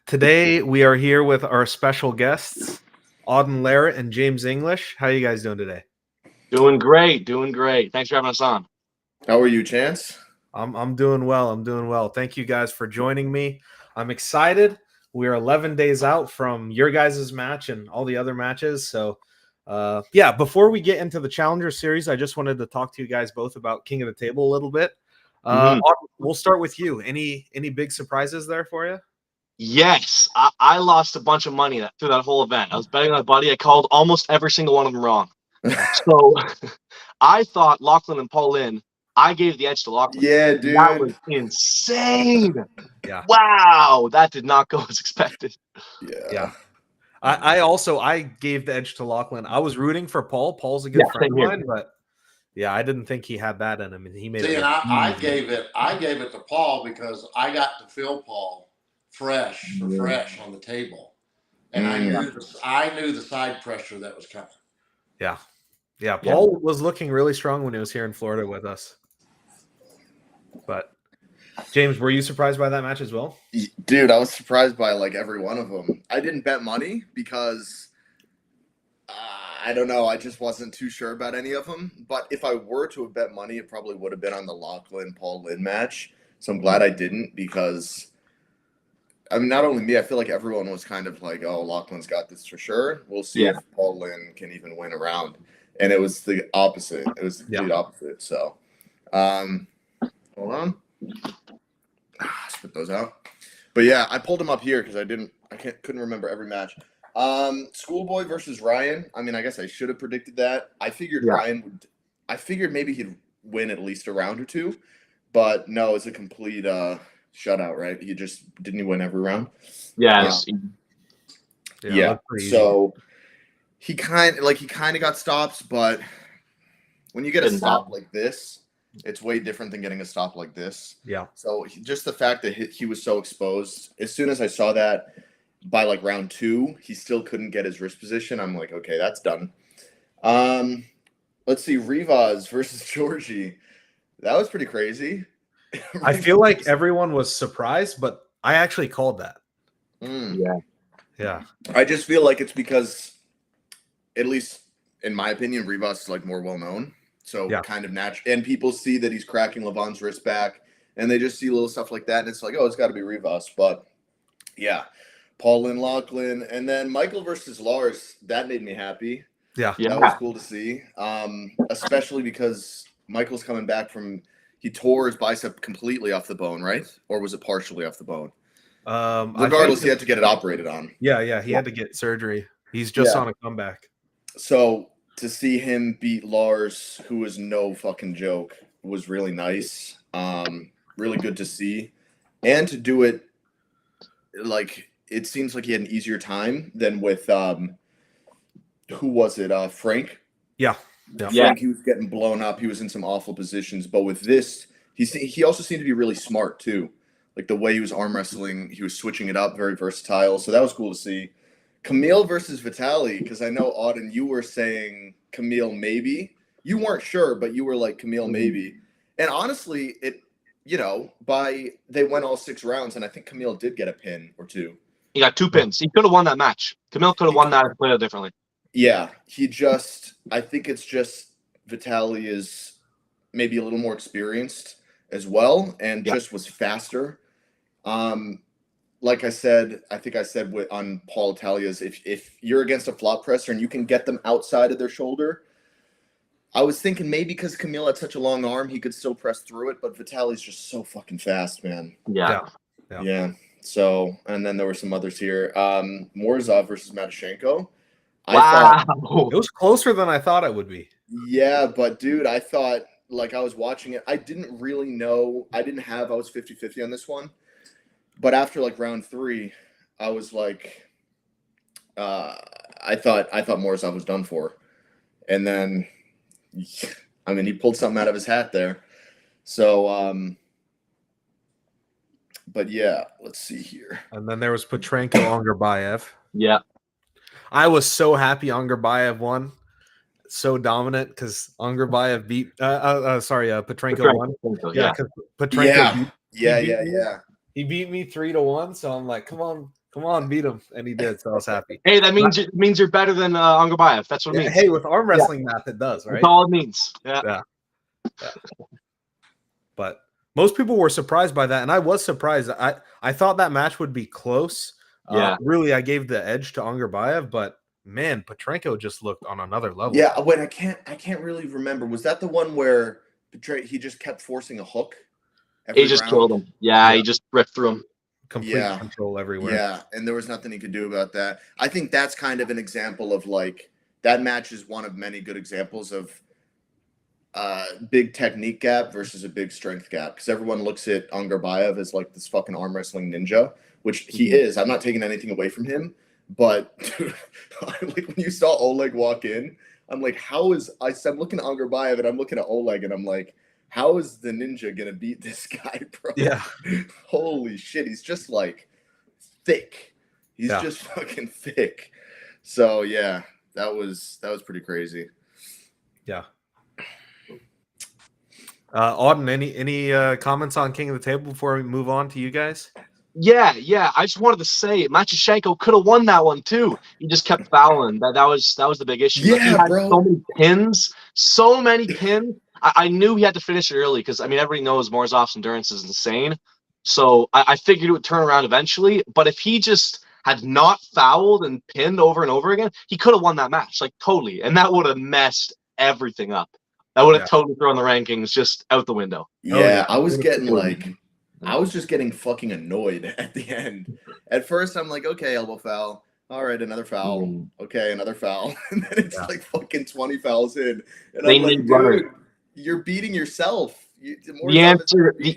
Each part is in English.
Today we are here with our special guests, Auden, Larratt, and James English. How are you guys doing today? Doing great. Thanks for having us on. How are you, Chance? I'm doing well. Thank you guys for joining me. I'm excited. We're 11 days out from your guys' match and all the other matches. So, before we get into the Challenger Series, I just wanted to talk to you guys both about King of the Table a little bit. Auden, we'll start with you. Any big surprises there for you? Yes, I lost a bunch of money through that whole event. I was betting on my buddy. I called almost every single one of them wrong. So I thought Lachlan and Paul Lynn, I gave the edge to Lachlan. Yeah, dude. That was insane. Yeah. Wow. That did not go as expected. Yeah. I gave the edge to Lachlan. I was rooting for Paul. Paul's a good friend of mine, but yeah, I didn't think he had that in him, and he made it. I gave it to Paul because I got to feel Paul fresh on the table, and I knew the side pressure that was coming. Yeah. Paul was looking really strong when he was here in Florida with us. But James, were you surprised by that match as well? Dude, I was surprised by like every one of them. I didn't bet money because I don't know. I just wasn't too sure about any of them. But if I were to have bet money, it probably would have been on the Lachlan-Paul Lynn match. So I'm glad I didn't because, I mean, not only me, I feel like everyone was kind of like, oh, Lachlan's got this for sure. We'll see if Paul Lynn can even win a round. And it was the opposite. It was the complete opposite. So, hold on. Spit those out. But yeah, I pulled him up here because couldn't remember every match. Schoolboy versus Ryan. I mean, I guess I should have predicted that. I figured I figured maybe he'd win at least a round or two, but no, it's a complete shutout, right? He just didn't win every round. Yes. So he kind of got stops, but when you get a stop like this, it's way different than getting a stop like this. Yeah. So just the fact that he was so exposed, as soon as I saw that by like round 2, he still couldn't get his wrist position. I'm like, okay, that's done. Let's see, Rivas versus Georgie. That was pretty crazy. I feel like everyone was surprised, but I actually called that. Yeah. I just feel like it's because, at least in my opinion, Rivas is like more well known. So kind of natural, and people see that he's cracking Levon's wrist back, and they just see little stuff like that, and it's like, oh, it's got to be Rivas. But yeah, Paul and Lachlan, and then Michael versus Lars. That made me happy. Yeah, that was cool to see, especially because Michael's coming back from he tore his bicep completely off the bone, right? Or was it partially off the bone? Regardless, he had to get it operated on. Yeah, he had to get surgery. He's just on a comeback. So to see him beat Lars, who was no fucking joke, was really nice. Really good to see. And to do it, like, it seems like he had an easier time than with, who was it? Frank? Yeah. Frank, he was getting blown up. He was in some awful positions. But with this, he also seemed to be really smart, too. Like, the way he was arm wrestling, he was switching it up, very versatile. So that was cool to see. Camille versus Vitaly, because I know, Auden, you were saying Camille maybe. You weren't sure, but you were like Camille maybe. And honestly, they went all 6 rounds, and I think Camille did get a pin or 2. He got 2 pins. He could have won that match. Camille could have won that and played it differently. Yeah, I think it's just Vitaly is maybe a little more experienced as well, and just was faster. Like I said, I think I said on Paul Italia's, if you're against a flop presser and you can get them outside of their shoulder, I was thinking maybe because Camille had such a long arm, he could still press through it, but Vitaly's just so fucking fast, man. Yeah. So, and then there were some others here. Morzov versus Matashenko. Wow. It was closer than I thought it would be. Yeah, but dude, I thought, like, I was watching it. I didn't really know. I was 50-50 on this one. But after like round 3, I was like, I thought Morzov was done for, and then, I mean, he pulled something out of his hat there. So, but yeah, let's see here. And then there was Petrenko Angerbayev. Yeah, I was so happy Angerbayev won, so dominant because Angerbayev beat. Petrenko won. Yeah, Petrenko. Yeah. He beat me 3-1, so I'm like, come on, beat him, and he did. So I was happy. Hey, that means you're better than Angarbayev. That's what it means. Hey, with arm wrestling math, it does, right? That's all it means. Yeah. But most people were surprised by that, and I was surprised. I thought that match would be close. Yeah. Really, I gave the edge to Angarbayev, but man, Petrenko just looked on another level. Yeah, I can't really remember. Was that the one where he just kept forcing a hook? He just killed him. Yeah, he just ripped through him. Complete control everywhere. Yeah, and there was nothing he could do about that. I think that's kind of an example of like that match is one of many good examples of big technique gap versus a big strength gap, because everyone looks at Angarbayev as like this fucking arm wrestling ninja, which he is. I'm not taking anything away from him, but dude, like when you saw Oleg walk in, I'm like, I'm looking at Angarbayev and I'm looking at Oleg and I'm like, how is the ninja gonna beat this guy, bro? Yeah. Holy shit, he's just like thick. He's just fucking thick. So yeah, that was pretty crazy. Yeah. Auden, any comments on King of the Table before we move on to you guys? Yeah. I just wanted to say Machashenko could have won that one too. He just kept fouling. That was the big issue. Yeah, like, he had bro. So many pins. I knew he had to finish it early because everybody knows Morozov's endurance is insane. So I figured it would turn around eventually. But if he just had not fouled and pinned over and over again, he could have won that match, like totally, and that would have messed everything up. That would have totally thrown the rankings just out the window. Yeah, I was just getting fucking annoyed at the end. At first, I'm like, okay, elbow foul. All right, another foul. Okay, another foul. And then it's like fucking 20 fouls in. And I'm like, dude, you're beating yourself. The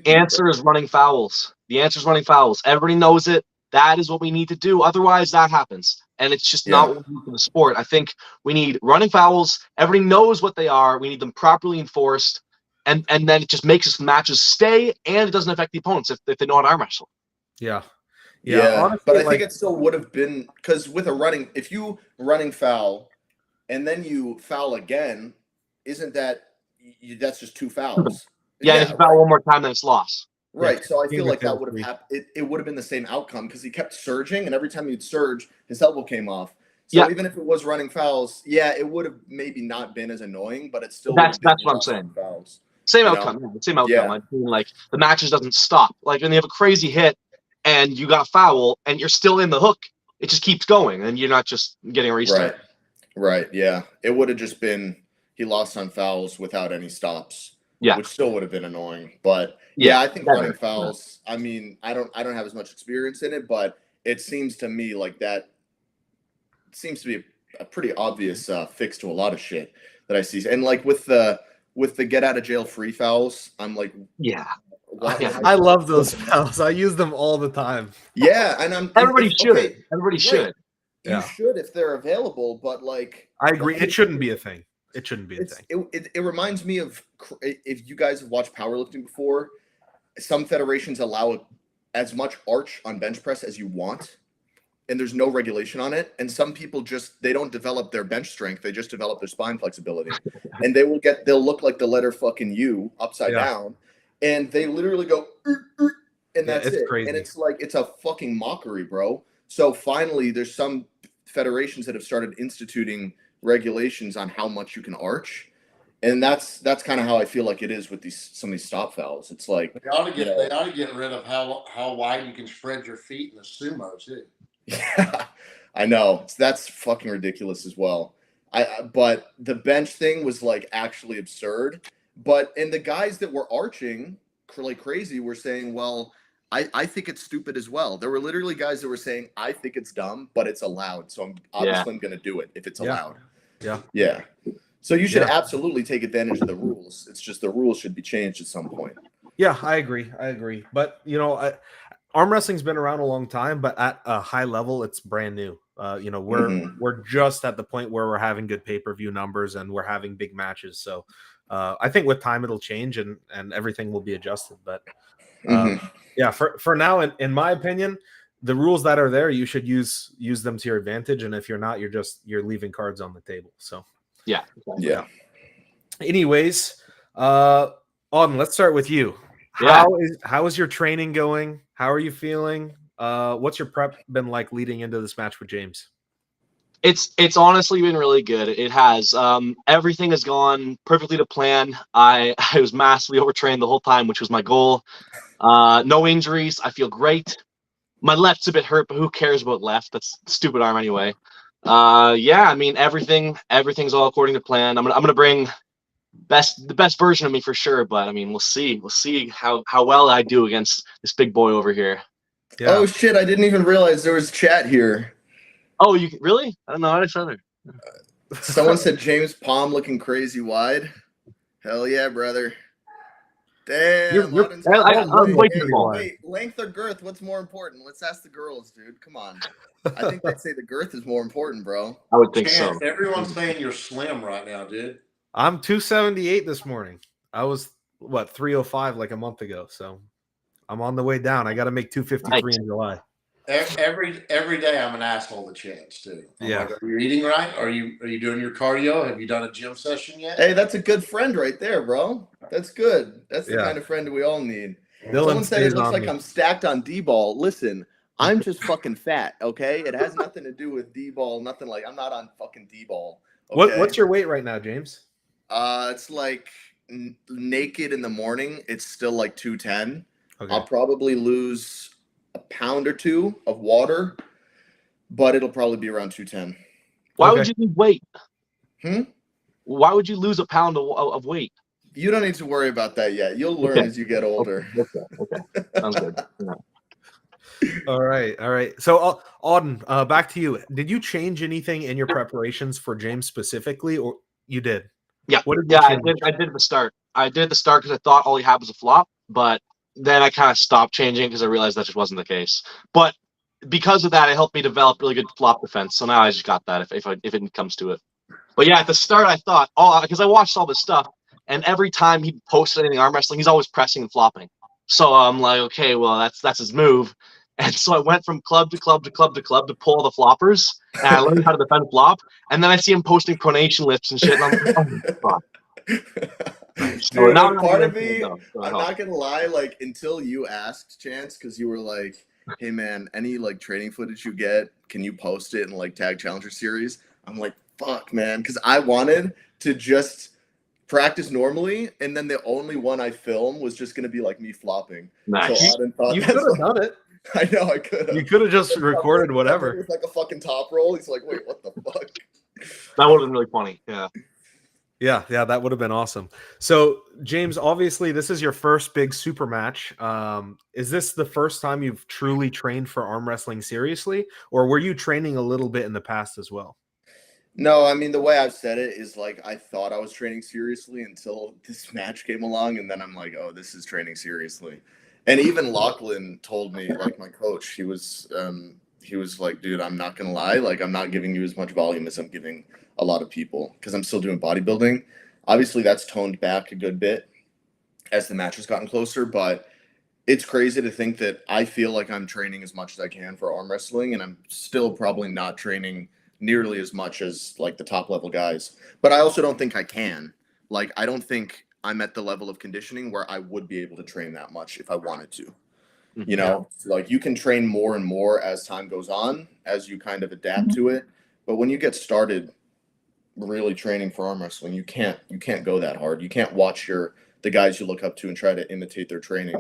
answer is running fouls. The answer is running fouls. Everybody knows it. That is what we need to do. Otherwise, that happens. And it's just not what we need for the sport. I think we need running fouls. Everybody knows what they are. We need them properly enforced. And then it just makes matches stay, and it doesn't affect the opponents if they know how to arm wrestle. Yeah. Honestly, but I think it still would have been, because with if you running foul and then you foul again, isn't that's just 2 fouls? Yeah, if you foul one more time, then it's lost. Right, so I feel like that would have happened. It would have been the same outcome because he kept surging, and every time he'd surge, his elbow came off. So even if it was running fouls, it would have maybe not been as annoying, but it's still that's what I'm saying. Fouls. Same outcome. Same outcome. I mean, like the match just doesn't stop. Like when you have a crazy hit and you got a foul and you're still in the hook, it just keeps going, and you're not just getting a restart. Right. Yeah, it would have just been he lost on fouls without any stops. Yeah, which still would have been annoying. But I think running fouls. I mean, I don't have as much experience in it, but it seems to me like that seems to be a pretty obvious fix to a lot of shit that I see. And like with the get out of jail free fouls, I'm like, I love those fouls. I use them all the time. Yeah, and everybody should. Everybody should. You should if they're available, but like I agree, it shouldn't be a thing. It shouldn't be a thing. It reminds me of, if you guys have watched powerlifting before, some federations allow as much arch on bench press as you want, and there's no regulation on it. And some people they don't develop their bench strength; they just develop their spine flexibility, and they'll look like the letter fucking U upside down, and they literally go, and that's it. Crazy. And it's like it's a fucking mockery, bro. So finally, there's some federations that have started instituting regulations on how much you can arch, and that's kind of how I feel like it is with some of these stop fouls. It's like they ought to get rid of how wide you can spread your feet in the sumo too. Yeah, I know, that's fucking ridiculous as well. But the bench thing was like actually absurd. And the guys that were arching like crazy were saying, well, I think it's stupid as well. There were literally guys that were saying, I think it's dumb, but it's allowed, so I'm obviously going to do it if it's allowed. Yeah. So you should absolutely take advantage of the rules. It's just the rules should be changed at some point. Yeah, I agree. But arm wrestling's been around a long time, but at a high level, it's brand new. We're just at the point where we're having good pay-per-view numbers and we're having big matches. So I think with time it'll change and everything will be adjusted. But for now, in my opinion, the rules that are there, you should use them to your advantage. And if you're not, you're leaving cards on the table. So yeah. Anyways, Auden, let's start with you. Yeah. How is your training going? How are you feeling? What's your prep been like leading into this match with James? It's honestly been really good. It has. Everything has gone perfectly to plan. I was massively overtrained the whole time, which was my goal. No injuries. I feel great. My left's a bit hurt, but who cares about left? That's a stupid arm anyway. Yeah, I mean everything's all according to plan. I'm gonna bring the best version of me for sure. But I mean, we'll see. We'll see how well I do against this big boy over here. Yeah. Oh shit! I didn't even realize there was chat here. Oh, you really? I don't know each other. Someone said James Palm looking crazy wide. Hell yeah, brother. Damn. Wait, length or girth? What's more important? Let's ask the girls, dude. Come on. I think they'd say the girth is more important, bro. I would think so. Everyone's saying you're slim right now, dude. I'm 278 this morning. I was 305 like a month ago, so I'm on the way down. I got to make 253 in July. Every day I'm an asshole to chance too. Yeah. Like, are you eating right? Are you doing your cardio? Have you done a gym session yet? Hey, that's a good friend right there, bro. That's good. That's the kind of friend we all need. Someone said it looks like I'm stacked on D-ball. Listen, I'm just fucking fat, okay? It has nothing to do with D-ball, nothing like I'm not on fucking D-ball. Okay? What's your weight right now, James? It's like naked in the morning, it's still like 210. Okay. I'll probably lose a pound or two of water, but it'll probably be around 210. Why would you lose weight? Why would you lose a pound of weight? You don't need to worry about that yet. You'll learn as you get older. Okay. Sounds good. Yeah. All right. So, Auden, back to you. Did you change anything in your preparations for James specifically, or you did? Yeah. What did you change? I did at the start. I did at the start because I thought all he had was a flop, but then I kind of stopped changing because I realized that just wasn't the case. But because of that, it helped me develop really good flop defense. So now I just got that if it comes to it. But yeah, at the start I thought, because I watched all this stuff, and every time he posted anything arm wrestling, he's always pressing and flopping. So I'm like, okay, well that's his move. And so I went from club to club to club to club to pull all the floppers, and I learned how to defend flop. And then I see him posting pronation lifts and shit, and I'm like, oh my god. So dude, now part of me, I'm not gonna lie, like until you asked Chance, because you were like, hey man, any like training footage you get, can you post it in like Tag Challenger series? I'm like, fuck man, because I wanted to just practice normally, and then the only one I film was just gonna be like me flopping. Nice. So Auden thought you could have done it. I know I could have. You could have just recorded whatever. It's like a fucking top roll. He's like, wait, what the fuck? That would have been really funny. Yeah. Yeah, that would have been awesome. So, James, obviously, this is your first big super match. Is this the first time you've truly trained for arm wrestling seriously, or were you training a little bit in the past as well? No, I mean, the way I've said it is like I thought I was training seriously until this match came along, and then I'm like, oh, this is training seriously. And even Lachlan told me, like my coach, he was like, dude, I'm not gonna lie, like I'm not giving you as much volume as I'm giving a lot of people because I'm still doing bodybuilding. Obviously, that's toned back a good bit as the match has gotten closer, but it's crazy to think that I feel like I'm training as much as I can for arm wrestling, and I'm still probably not training nearly as much as like the top level guys. But I also don't think I can. Like, I don't think I'm at the level of conditioning where I would be able to train that much if I wanted to. You know, like you can train more and more as time goes on, as you kind of adapt to it. But when you get started really training for arm wrestling, you can't go that hard. You can't watch the guys you look up to and try to imitate their training.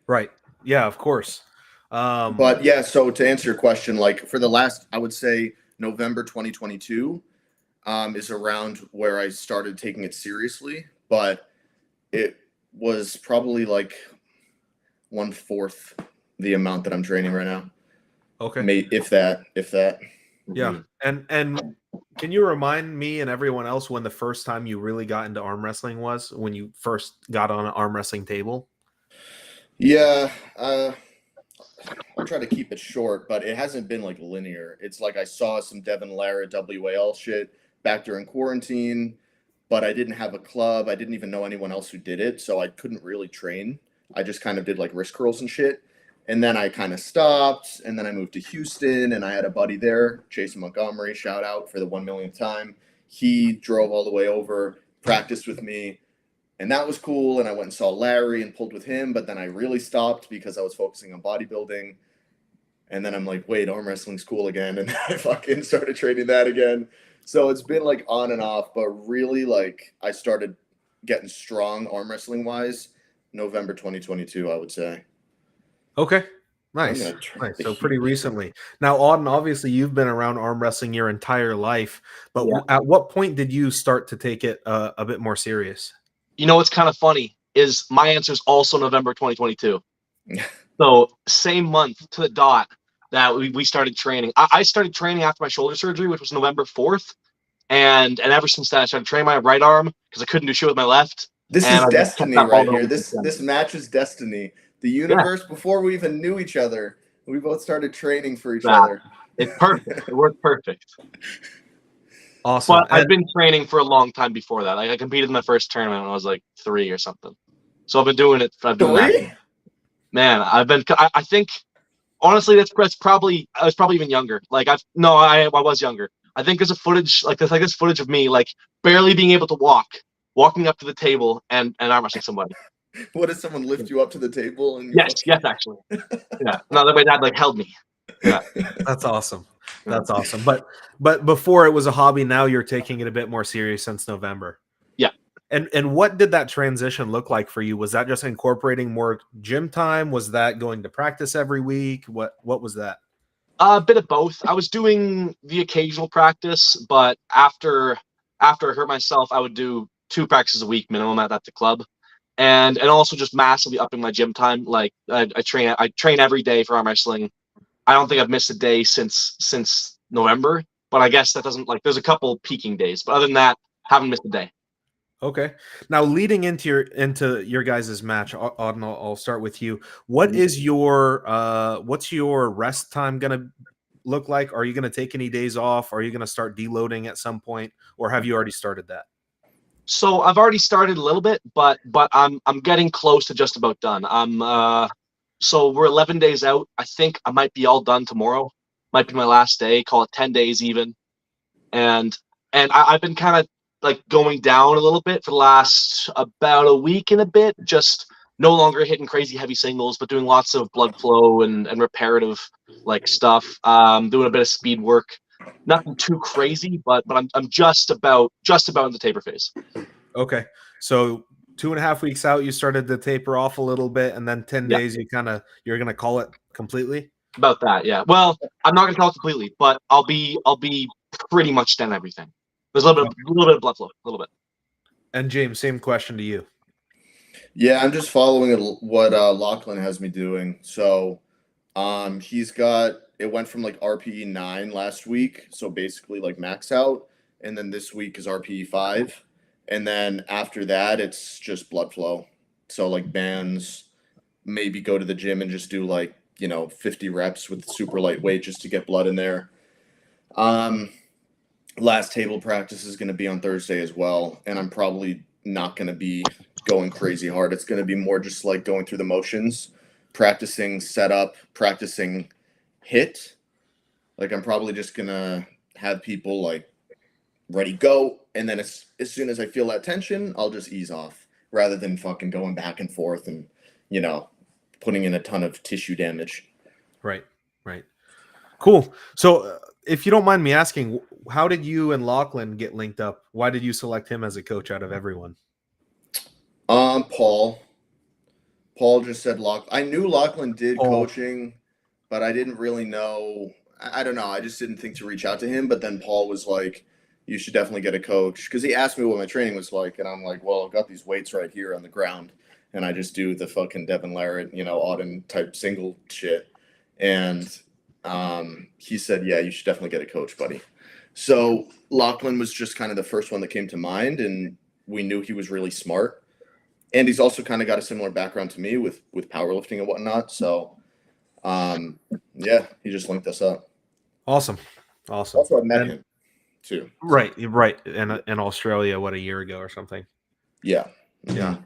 Right. Yeah, of course. But yeah, so to answer your question, like for the last, I would say November 2022 is around where I started taking it seriously, but it was probably like 1/4 the amount that I'm training right now. Okay. If that. Yeah. And can you remind me and everyone else when the first time you really got into arm wrestling was, when you first got on an arm wrestling table? Yeah. I'll try to keep it short, but it hasn't been like linear. It's like I saw some Devin Larratt WAL shit back during quarantine, but I didn't have a club. I didn't even know anyone else who did it, so I couldn't really train. I just kind of did like wrist curls and shit. And then I kind of stopped, and then I moved to Houston, and I had a buddy there, Jason Montgomery, shout out for the 1 millionth time. He drove all the way over, practiced with me, And that was cool. And I went and saw Larry and pulled with him, but then I really stopped because I was focusing on bodybuilding. And then I'm like, wait, arm wrestling's cool again. And I fucking started training that again. So it's been like on and off, but really like I started getting strong arm wrestling wise November 2022, I would say. Okay. Nice. So pretty recently. Now, Auden, obviously you've been around arm wrestling your entire life, but at what point did you start to take it a bit more serious? You know what's kind of funny is my answer is also November 2022. So same month to the dot that we started training. I started training after my shoulder surgery, which was November 4th. And ever since then, I started training my right arm because I couldn't do shit with my left. This is destiny right here. This match is destiny. The universe, before we even knew each other, we both started training for each other. It's perfect. It worked perfect. Awesome. But I've been training for a long time before that. Like I competed in my first tournament when I was like 3 or something. So I've been doing it. Man, I think honestly I was probably even younger. Like I was younger. I think there's a footage like this footage of me like barely being able to walking up to the table and arm wrestling somebody. What if someone lift you up to the table? And yes, actually. Yeah. No, that way dad like held me. Yeah. That's awesome. That's awesome. But before it was a hobby, now you're taking it a bit more serious since November. Yeah. And what did that transition look like for you? Was that just incorporating more gym time? Was that going to practice every week? What was that? A bit of both. I was doing the occasional practice, but after I hurt myself, I would do 2 practices a week minimum at the club. And also just massively upping my gym time. Like I train every day for arm wrestling. I don't think I've missed a day since November, but I guess that doesn't there's a couple peaking days, but other than that, haven't missed a day. Okay. Now leading into your guys' match, Auden, I'll start with you. What is what's your rest time gonna look like? Are you gonna take any days off? Are you gonna start deloading at some point, or have you already started that? So I've already started a little bit, but I'm getting close to just about done. So we're 11 days out. I think I might be all done tomorrow. Might be my last day. Call it 10 days even. And I've been kind of like going down a little bit for the last about a week and a bit. Just no longer hitting crazy heavy singles, but doing lots of blood flow and reparative like stuff. Doing a bit of speed work. Nothing too crazy, but I'm just about in the taper phase. Okay, so 2.5 weeks out, you started to taper off a little bit, and then 10 days, you're gonna call it completely. About that, yeah. Well, I'm not gonna call it completely, but I'll be pretty much done everything. There's a little bit of blood flow, a little bit. And James, same question to you. Yeah, I'm just following what Lachlan has me doing. So, he's got it went from like RPE 9 last week, so basically like max out, and then this week is RPE 5, and then after that it's just blood flow. So like bands, maybe go to the gym and just do like 50 reps with super lightweight just to get blood in there. Last table practice is going to be on Thursday as well, and I'm probably not going to be going crazy hard. It's going to be more just like going through the motions, practicing setup, practicing hit. Like I'm probably just going to have people like ready, go, and then as soon as I feel that tension, I'll just ease off rather than fucking going back and forth and putting in a ton of tissue damage. Right. Cool. So if you don't mind me asking, how did you and Lachlan get linked up? Why did you select him as a coach out of everyone? Paul just said I knew Lachlan did coaching, but I didn't really know. I don't know. I just didn't think to reach out to him. But then Paul was like, you should definitely get a coach. Because he asked me what my training was like. And I'm like, well, I've got these weights right here on the ground. And I just do the fucking Devin Larratt, Auden type single shit. And he said, yeah, you should definitely get a coach, buddy. So Lachlan was just kind of the first one that came to mind. And we knew he was really smart. And he's also kind of got a similar background to me with powerlifting and whatnot. So, yeah, he just linked us up. Awesome. Also, I met him too. Right. In Australia, a year ago or something. Yeah. Mm-hmm. Yeah.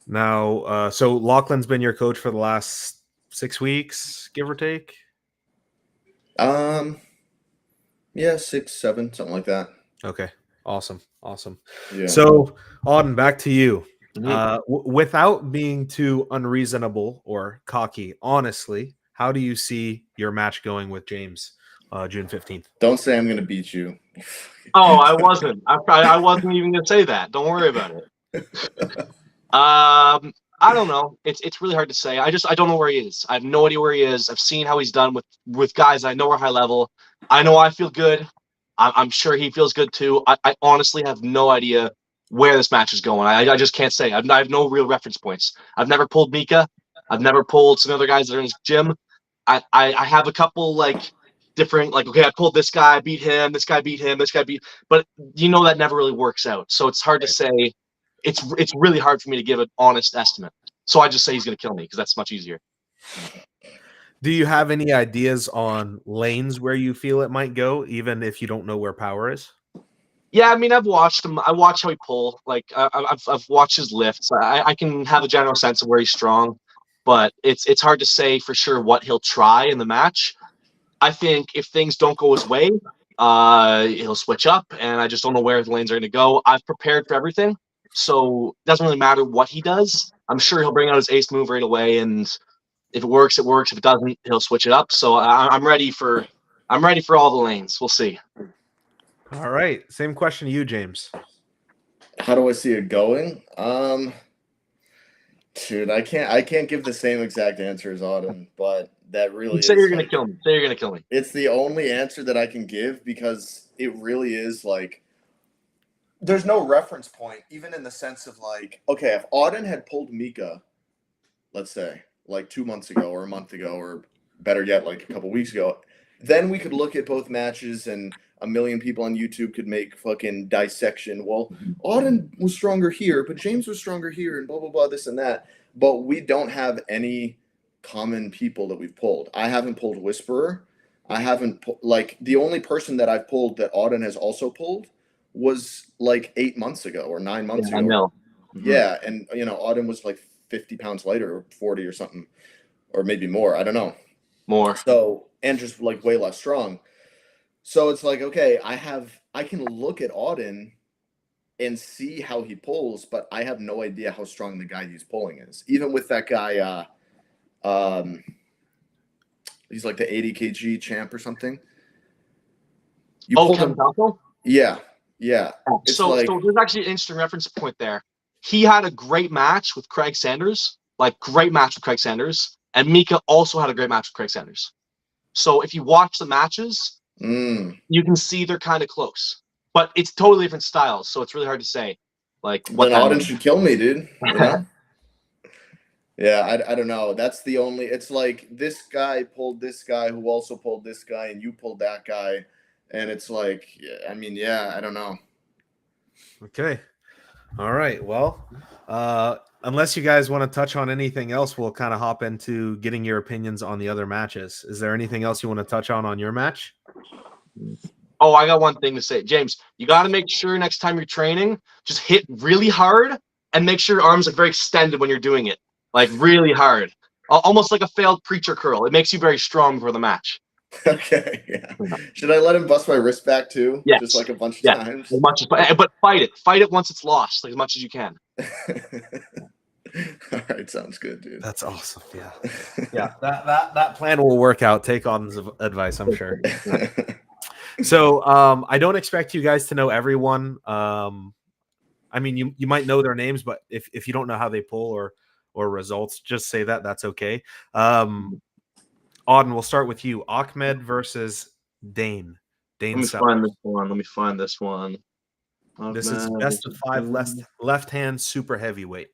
Now, so Lachlan's been your coach for the last 6 weeks, give or take? Yeah, 6, 7, something like that. Okay. Awesome. Yeah. So, Auden, back to you. Without being too unreasonable or cocky, honestly, how do you see your match going with James June 15th? Don't say I'm gonna beat you. Oh, I wasn't. I wasn't even gonna say that. Don't worry about it. I don't know. It's really hard to say. I don't know where he is. I have no idea where he is. I've seen how he's done with guys I know are high level. I know I feel good. I'm sure he feels good too. I honestly have no idea where this match is going. I just can't say. I have no real reference points. I've never pulled Mika. I've never pulled some other guys that are in his gym. I have a couple like different like, okay, I pulled this guy, beat him, this guy beat him, this guy beat, but that never really works out. So it's hard to say. It's really hard for me to give an honest estimate. So I just say he's going to kill me because that's much easier. Do you have any ideas on lanes where you feel it might go, even if you don't know where power is? Yeah, I mean, I've watched him. I watch how he pull. Like I've watched his lifts. I can have a general sense of where he's strong, but it's hard to say for sure what he'll try in the match. I think if things don't go his way, he'll switch up, and I just don't know where the lanes are going to go. I've prepared for everything, so it doesn't really matter what he does. I'm sure he'll bring out his ace move right away, and if it works, it works. If it doesn't, he'll switch it up. So I'm ready for all the lanes. We'll see. All right. Same question to you, James. How do I see it going? Dude, I can't give the same exact answer as Auden, but that really Say is you're gonna like, kill me. Say you're gonna kill me. it's the only answer that I can give because it really is like there's no reference point, even in the sense of like, okay, if Auden had pulled Mika, let's say, like 2 months ago or a month ago, or better yet, like a couple weeks ago, then we could look at both matches and a million people on YouTube could make fucking dissection. Well, Auden was stronger here, but James was stronger here, and blah, blah, blah, this and that. But we don't have any common people that we've pulled. I haven't pulled Whisperer. I haven't, like, the only person that I've pulled that Auden has also pulled was like 8 months ago or 9 months ago. I know. Yeah, and, Auden was like 50 pounds lighter or 40 or something, or maybe more. I don't know. More. So, and just like way less strong. So it's like, okay, I can look at Auden and see how he pulls, but I have no idea how strong the guy he's pulling is. Even with that guy, he's like the 80 kg champ or something. You pulled him. Yeah. It's so there's actually an interesting reference point there. He had a great match with Craig Sanders, and Mika also had a great match with Craig Sanders. So if you watch the matches, you can see they're kind of close, but it's totally different styles. So it's really hard to say. Like, what then Auden should kill me, dude. Yeah, I don't know. That's the only. It's like this guy pulled this guy who also pulled this guy, and you pulled that guy, and it's like, I mean, yeah, I don't know. Okay. All right. Well, unless you guys want to touch on anything else, we'll kind of hop into getting your opinions on the other matches. Is there anything else you want to touch on your match? Oh, I got one thing to say. James, you got to make sure next time you're training, just hit really hard and make sure your arms are very extended when you're doing it. Like really hard. Almost like a failed preacher curl. It makes you very strong for the match. Okay, yeah. Should I let him bust my wrist back too? Yes. Just like a bunch of times? As much as, but fight it. Fight it once it's lost, like as much as you can. All right, sounds good, dude. That's awesome. Yeah. Yeah, that plan will work out. Take Auden's advice, I'm sure. So I don't expect you guys to know everyone. I mean, you might know their names, but if you don't know how they pull or results, just say that. That's okay. Auden, we'll start with you. Ahmed versus Dane. Let me find this one. This is best of 5 left-hand super heavyweight.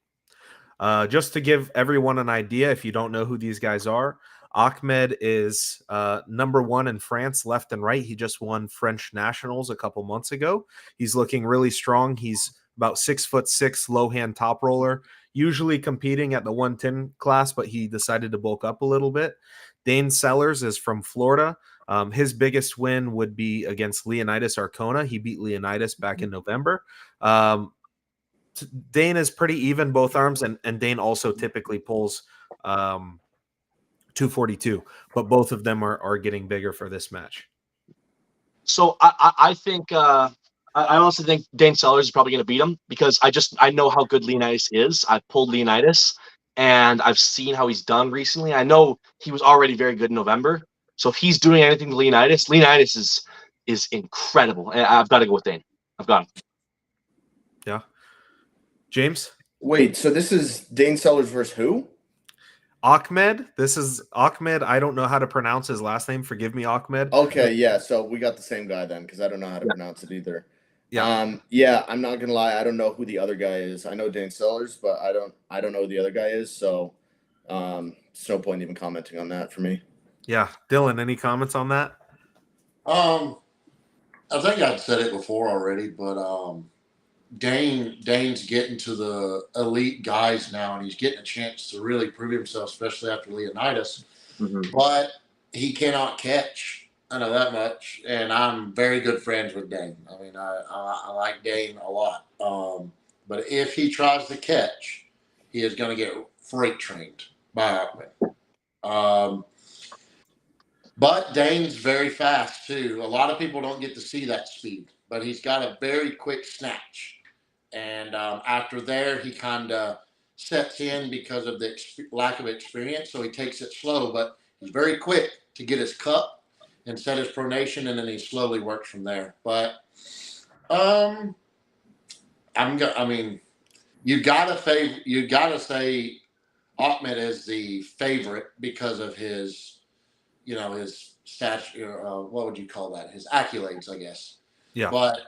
Just to give everyone an idea, if you don't know who these guys are, Ahmed is number 1 in France, left and right. He just won French nationals a couple months ago. He's looking really strong. He's about 6'6", low hand top roller, usually competing at the 110 class, but he decided to bulk up a little bit. Dane Sellers is from Florida. His biggest win would be against Leonidas Arcona. He beat Leonidas back in November. Dane is pretty even both arms, and Dane also typically pulls 242, but both of them are getting bigger for this match. So I think I honestly think Dane Sellers is probably going to beat him because I know how good Leonidas is. I've pulled Leonidas, and I've seen how he's done recently. I know he was already very good in November. So if he's doing anything to Leonidas, Leonidas is incredible. And I've got to go with Dane. I've got him. Yeah. James? Wait, so this is Dane Sellers versus who? Ahmed. This is Ahmed. I don't know how to pronounce his last name. Forgive me, Ahmed. Okay, yeah. So we got the same guy then, because I don't know how to pronounce it either. Yeah. Yeah. I'm not gonna lie. I don't know who the other guy is. I know Dane Sellers, but I don't know who the other guy is. So, it's no point even commenting on that for me. Yeah. Dylan, any comments on that? I think I've said it before already, but Dane's getting to the elite guys now, and he's getting a chance to really prove himself, especially after Leonidas. Mm-hmm. But he cannot catch. I know that much, and I'm very good friends with Dane. I mean, I like Dane a lot. But if he tries to catch, he is going to get freight trained by Auden. But Dane's very fast too. A lot of people don't get to see that speed, but he's got a very quick snatch. And after there, he kind of sets in because of the lack of experience. So he takes it slow, but he's very quick to get his cup and set his pronation, and then he slowly works from there. But I mean, you gotta say Ahmed is the favorite because of his, his stature. What would you call that? His accolades, I guess. Yeah. But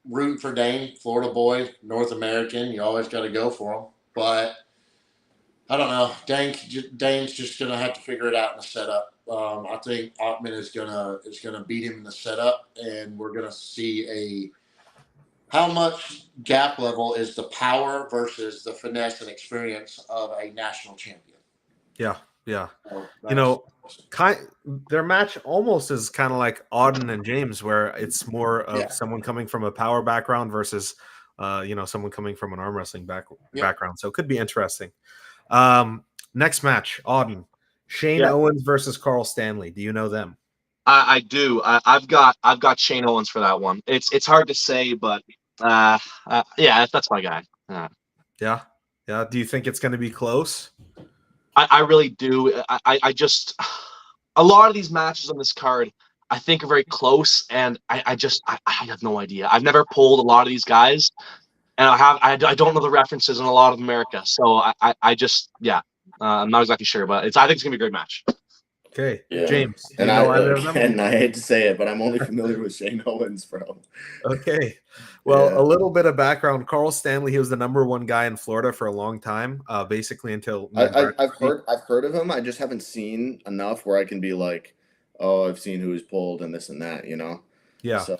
rooting for Dane, Florida boy, North American. You always got to go for him. But I don't know. Dane's just gonna have to figure it out in the setup. I think Ahmed is gonna beat him in the setup, and we're gonna see how much gap level is the power versus the finesse and experience of a national champion. Yeah. Yeah. So their match almost is kind of like Auden and James, where it's more of someone coming from a power background versus, someone coming from an arm wrestling background. So it could be interesting. Next match, Auden, Shane Owens versus Carl Stanley. Do you know them? I do. I've got Shane Owens for that one. It's hard to say, but that's my guy. Yeah. Do you think it's going to be close? I really do. I just a lot of these matches on this card I think are very close, and I have no idea. I've never pulled a lot of these guys, and I don't know the references in a lot of America, so I'm not exactly sure, but I think it's gonna be a great match. Okay, yeah. James. And I hate to say it, but I'm only familiar with Shane Owens, bro. Okay. Well, a little bit of background. Carl Stanley, he was the #1 guy in Florida for a long time, basically until I've heard of him. I just haven't seen enough where I can be like, oh, I've seen who he's pulled and this and that, Yeah. So.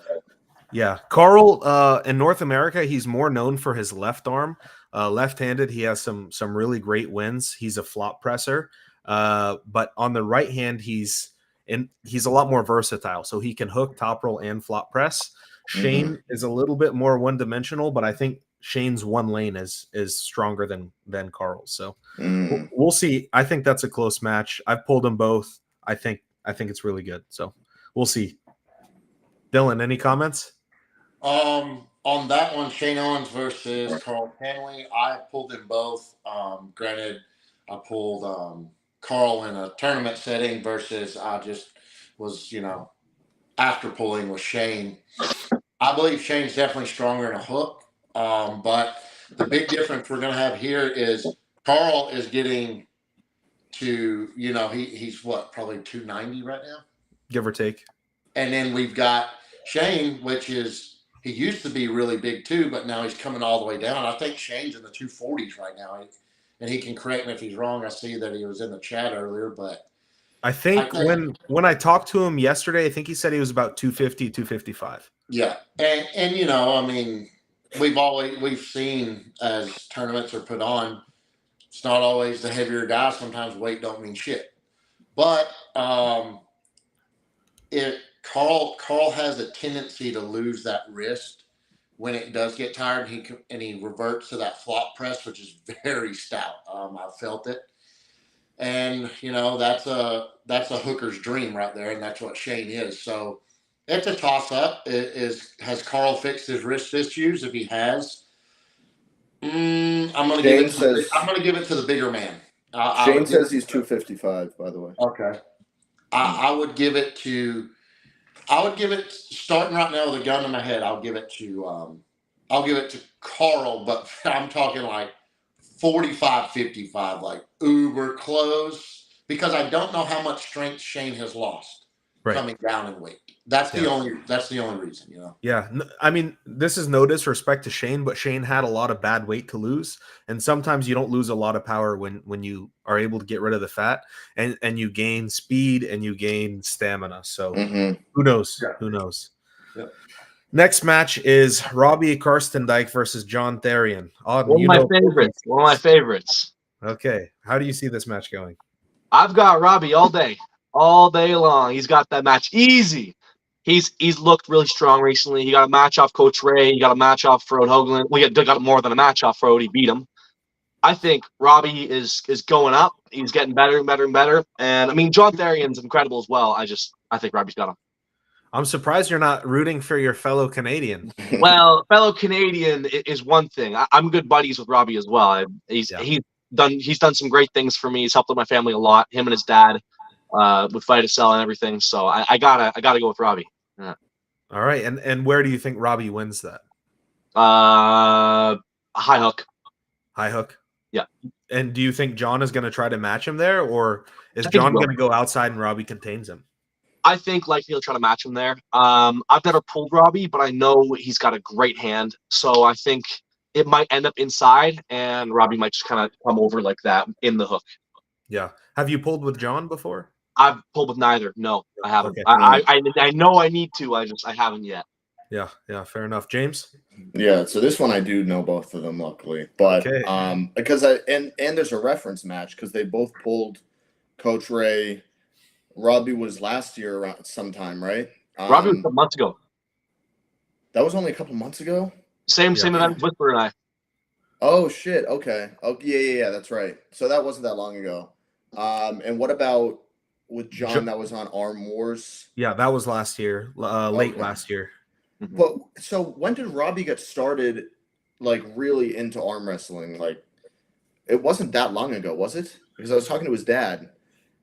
Yeah. Carl, in North America, he's more known for his left arm. Left-handed, he has some really great wins. He's a flop presser. But on the right hand, he's a lot more versatile. So he can hook, top roll, and flop press. Shane is a little bit more one-dimensional, but I think Shane's one lane is stronger than Carl's. So we'll see. I think that's a close match. I've pulled them both. I think it's really good. So we'll see. Dylan, any comments? On that one, Shane Owens versus Carl Stanley, I pulled them both. Granted, I pulled Carl in a tournament setting versus I just was, after pulling with Shane. I believe Shane's definitely stronger in a hook. But the big difference we're going to have here is Carl is getting to, he's what, probably 290 right now? Give or take. And then we've got Shane, which is, he used to be really big too, but now he's coming all the way down. I think Shane's in the 240s right now. And he can correct me if he's wrong. I see that he was in the chat earlier, but I think when I talked to him yesterday, I think he said he was about 250, 255. Yeah. And we've seen as tournaments are put on, it's not always the heavier guy. Sometimes weight don't mean shit. But Carl has a tendency to lose that wrist when it does get tired, and he reverts to that flop press, which is very stout. I felt it, and that's a hooker's dream right there, and that's what Shane is. So It's a toss-up. Has Carl fixed his wrist issues? If he has, I'm going to give it. I'm going to give it to the bigger man. Shane says he's 255. By the way. Okay. I would give it to. I would give it starting right now with a gun in my head. I'll give it to. I'll give it to Carl, but I'm talking like 45-55, like uber close, because I don't know how much strength Shane has lost coming down in weight. That's the only reason, you know. Yeah, I mean, this is no disrespect to Shane, but Shane had a lot of bad weight to lose, and sometimes you don't lose a lot of power when you are able to get rid of the fat, and you gain speed and you gain stamina. So who knows? Yeah. Who knows? Yeah. Next match is Robbie Karstendijk versus John Therian. One of my favorites. Okay, how do you see this match going? I've got Robbie all day long. He's got that match easy. He's looked really strong recently. He got a match off Coach Ray. He got a match off Frode Hoagland. We got more than a match off Frode. He beat him. I think Robbie is going up. He's getting better and better and better. And I mean, John Therian's incredible as well. I think Robbie's got him. I'm surprised you're not rooting for your fellow Canadian. Well, fellow Canadian is one thing. I'm good buddies with Robbie as well. He's done some great things for me. He's helped with my family a lot. Him and his dad with Vitacell and everything. So I gotta go with Robbie. Yeah. All right, and where do you think Robbie wins that? High hook. High hook. Yeah. And do you think John is going to try to match him there, or is John going to go outside and Robbie contains him? I think likely he'll try to match him there. I've never pulled Robbie, but I know he's got a great hand. So I think it might end up inside, and Robbie might just kind of come over like that in the hook. Yeah. Have you pulled with John before? I've pulled with neither. No, I haven't. Okay. I know I need to. I haven't yet. Yeah. Fair enough. James? Yeah. So this one I do know both of them, luckily, but because and there's a reference match because they both pulled Coach Ray. Robbie was last year around sometime, right? Robbie was a couple months ago. That was only a couple months ago. Same event with Whisper and I. Oh shit. Okay. Oh yeah. That's right. So that wasn't that long ago. And what about with John? That was on Arm Wars. Yeah, that was last year, late last year. But so when did Robbie get started, like really into arm wrestling? Like, it wasn't that long ago, was it? Because I was talking to his dad.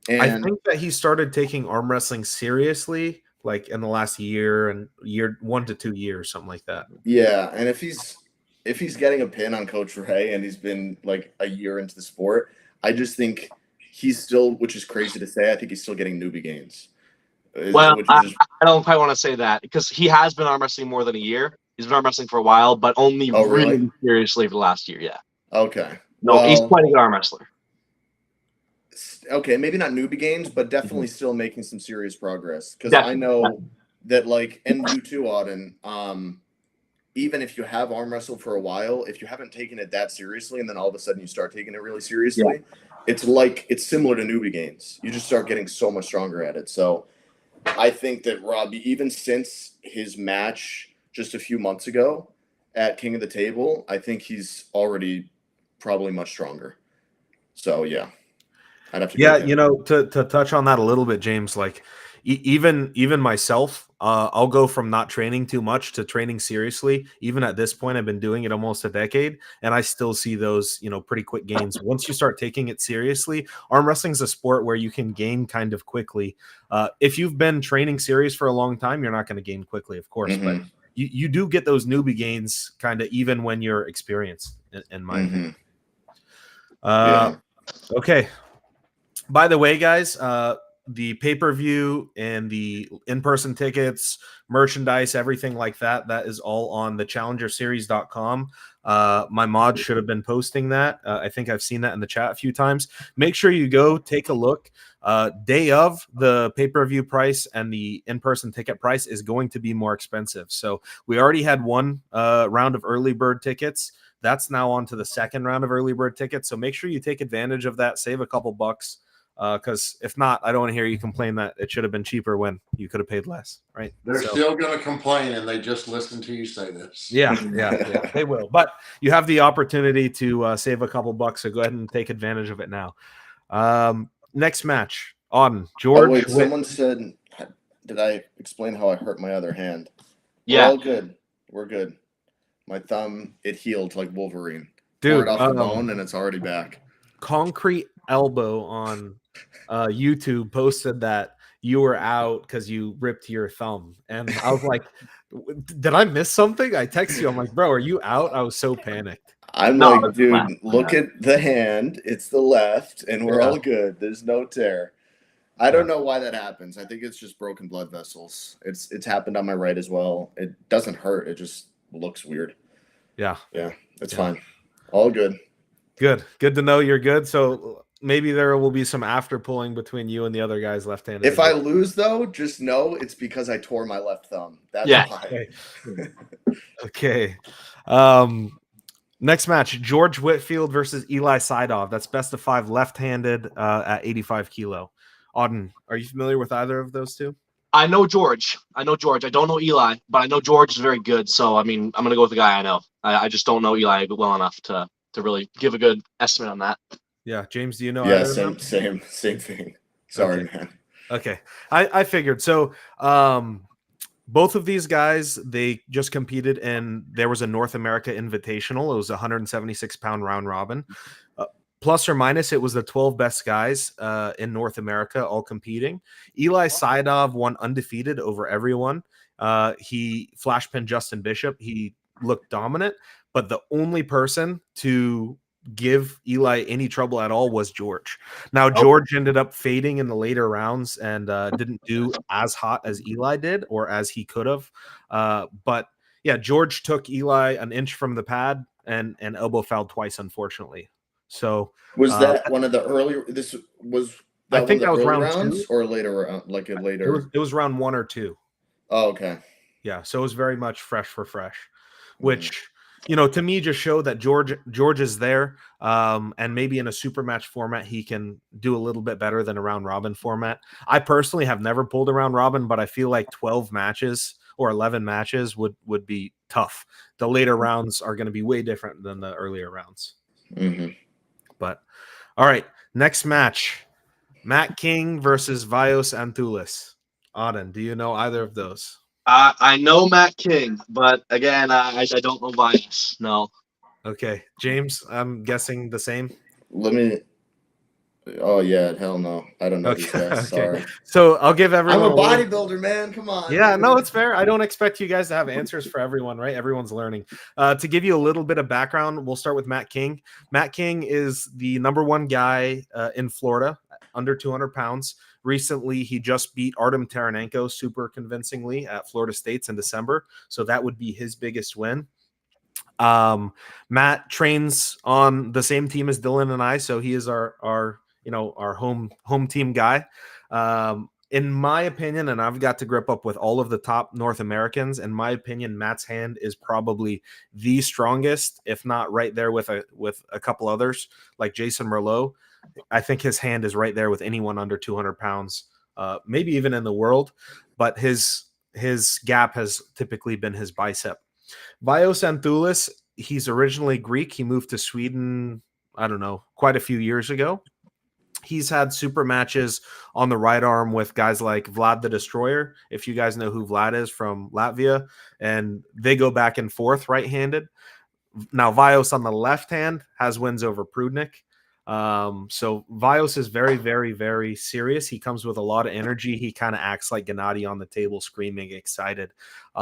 And I think that he started taking arm wrestling seriously, like in the last year 1 to 2 years, something like that. Yeah, and if he's getting a pin on Coach Ray and he's been like a year into the sport, I just think he's still, which is crazy to say, I think he's still getting newbie gains. Well, I don't quite want to say that because he has been arm wrestling more than a year. He's been arm wrestling for a while, but only really seriously for the last year. Yeah. Okay. No, he's quite a good arm wrestler. Okay, maybe not newbie gains, but definitely still making some serious progress. Because I know that, like, and you too, Auden, even if you have arm wrestled for a while, if you haven't taken it that seriously and then all of a sudden you start taking it really seriously, it's similar to newbie gains. You just start getting so much stronger at it. So I think that Robbie, even since his match just a few months ago at King of the Table, I think he's already probably much stronger. So, yeah. I'd have to to touch on that a little bit, James, like even myself, I'll go from not training too much to training seriously. Even at this point, I've been doing it almost a decade, and I still see those, pretty quick gains. Once you start taking it seriously, arm wrestling is a sport where you can gain kind of quickly. If you've been training serious for a long time, you're not going to gain quickly, of course, but you do get those newbie gains kind of even when you're experienced, in my opinion. Okay. By the way, guys, the pay-per-view and the in-person tickets, merchandise, everything like that, that is all on the challengerseries.com. My mod should have been posting that. I think I've seen that in the chat a few times. Make sure you go take a look. Day of, the pay-per-view price and the in-person ticket price is going to be more expensive. So we already had one round of early bird tickets. That's now on to the second round of early bird tickets. So make sure you take advantage of that. Save a couple bucks. Because if not, I don't want to hear you complain that it should have been cheaper when you could have paid less, right? They're still going to complain, and they just listen to you say this. Yeah, they will. But you have the opportunity to save a couple bucks, so go ahead and take advantage of it now. Next match, Auden, George. Wait, someone said, did I explain how I hurt my other hand. Yeah. We're all good. We're good. My thumb, it healed like Wolverine. Dude, Tore it off the bone, and it's already back. Concrete Elbow on YouTube posted that you were out because you ripped your thumb, and I was like, "Did I miss something?" I text you. I'm like, "Bro, are you out?" I was so panicked. I'm No, like, it's dude, left. look at the hand. It's the left, and we're Yeah. all good. There's no tear. I don't know why that happens. I think it's just broken blood vessels. It's happened on my right as well. It doesn't hurt. It just looks weird. Yeah. Yeah, it's fine. All good. Good to know you're good. So maybe there will be some after pulling between you and the other guy's left-handed. If I lose, though, just know it's because I tore my left thumb. That's why. Okay. Next match, George Whitfield versus Eli Sidov. That's best of 5 left-handed at 85 kilo. Auden, are you familiar with either of those two? I know George. I don't know Eli, but I know George is very good. So, I mean, I'm going to go with the guy I know. I just don't know Eli well enough to really give a good estimate on that. Yeah. James, do you know Yeah, either of them? same thing. Sorry, man. Okay. I figured. So both of these guys, they just competed and there was a North America Invitational. It was a 176-pound round robin. Plus or minus, it was the 12 best guys in North America all competing. Eli Sidov won undefeated over everyone. He flash pinned Justin Bishop. He looked dominant, but the only person to give Eli any trouble at all was George. Now, George ended up fading in the later rounds and didn't do as hot as Eli did or as he could have. But yeah, George took Eli an inch from the pad and elbow fouled twice, unfortunately. So was that one of the earlier? This was. I think that was round rounds 2 or later, like a later. It was round 1 or 2. Oh, okay. Yeah, so it was very much fresh for fresh, which to me just showed that George is there, and maybe in a super match format he can do a little bit better than a round robin format. I personally have never pulled a round robin, but I feel like 12 matches or 11 matches would be tough. The later rounds are going to be way different than the earlier rounds. Mm-hmm. But all right, next match, Matt King versus Vios Antulis. Auden, do you know either of those? I know Matt King, but again, I don't know Vios. No. Okay, James, I'm guessing the same. Let me. Oh yeah, hell no, I don't know these guys. Sorry. So I'll give everyone. I'm a bodybuilder, man. Come on. Yeah, no, it's fair. I don't expect you guys to have answers for everyone, right? Everyone's learning. To give you a little bit of background, we'll start with Matt King. Matt King is the #1 guy in Florida, under 200 pounds. Recently, he just beat Artem Taranenko super convincingly at Florida State's in December. So that would be his biggest win. Matt trains on the same team as Dylan and I, so he is our home team guy. In my opinion, and I've got to grip up with all of the top North Americans, in my opinion, Matt's hand is probably the strongest, if not right there with a couple others like Jason Merlot. I think his hand is right there with anyone under 200 pounds, maybe even in the world, but his gap has typically been his bicep. Vios Antulis, he's originally Greek. He moved to Sweden, I don't know, quite a few years ago. He's had super matches on the right arm with guys like Vlad the Destroyer, if you guys know who Vlad is from Latvia, and they go back and forth right-handed. Now, Vios on the left hand has wins over Prudnik. So Vios is very, very, very serious. He comes with a lot of energy. He kind of acts like Gennady on the table, screaming, excited.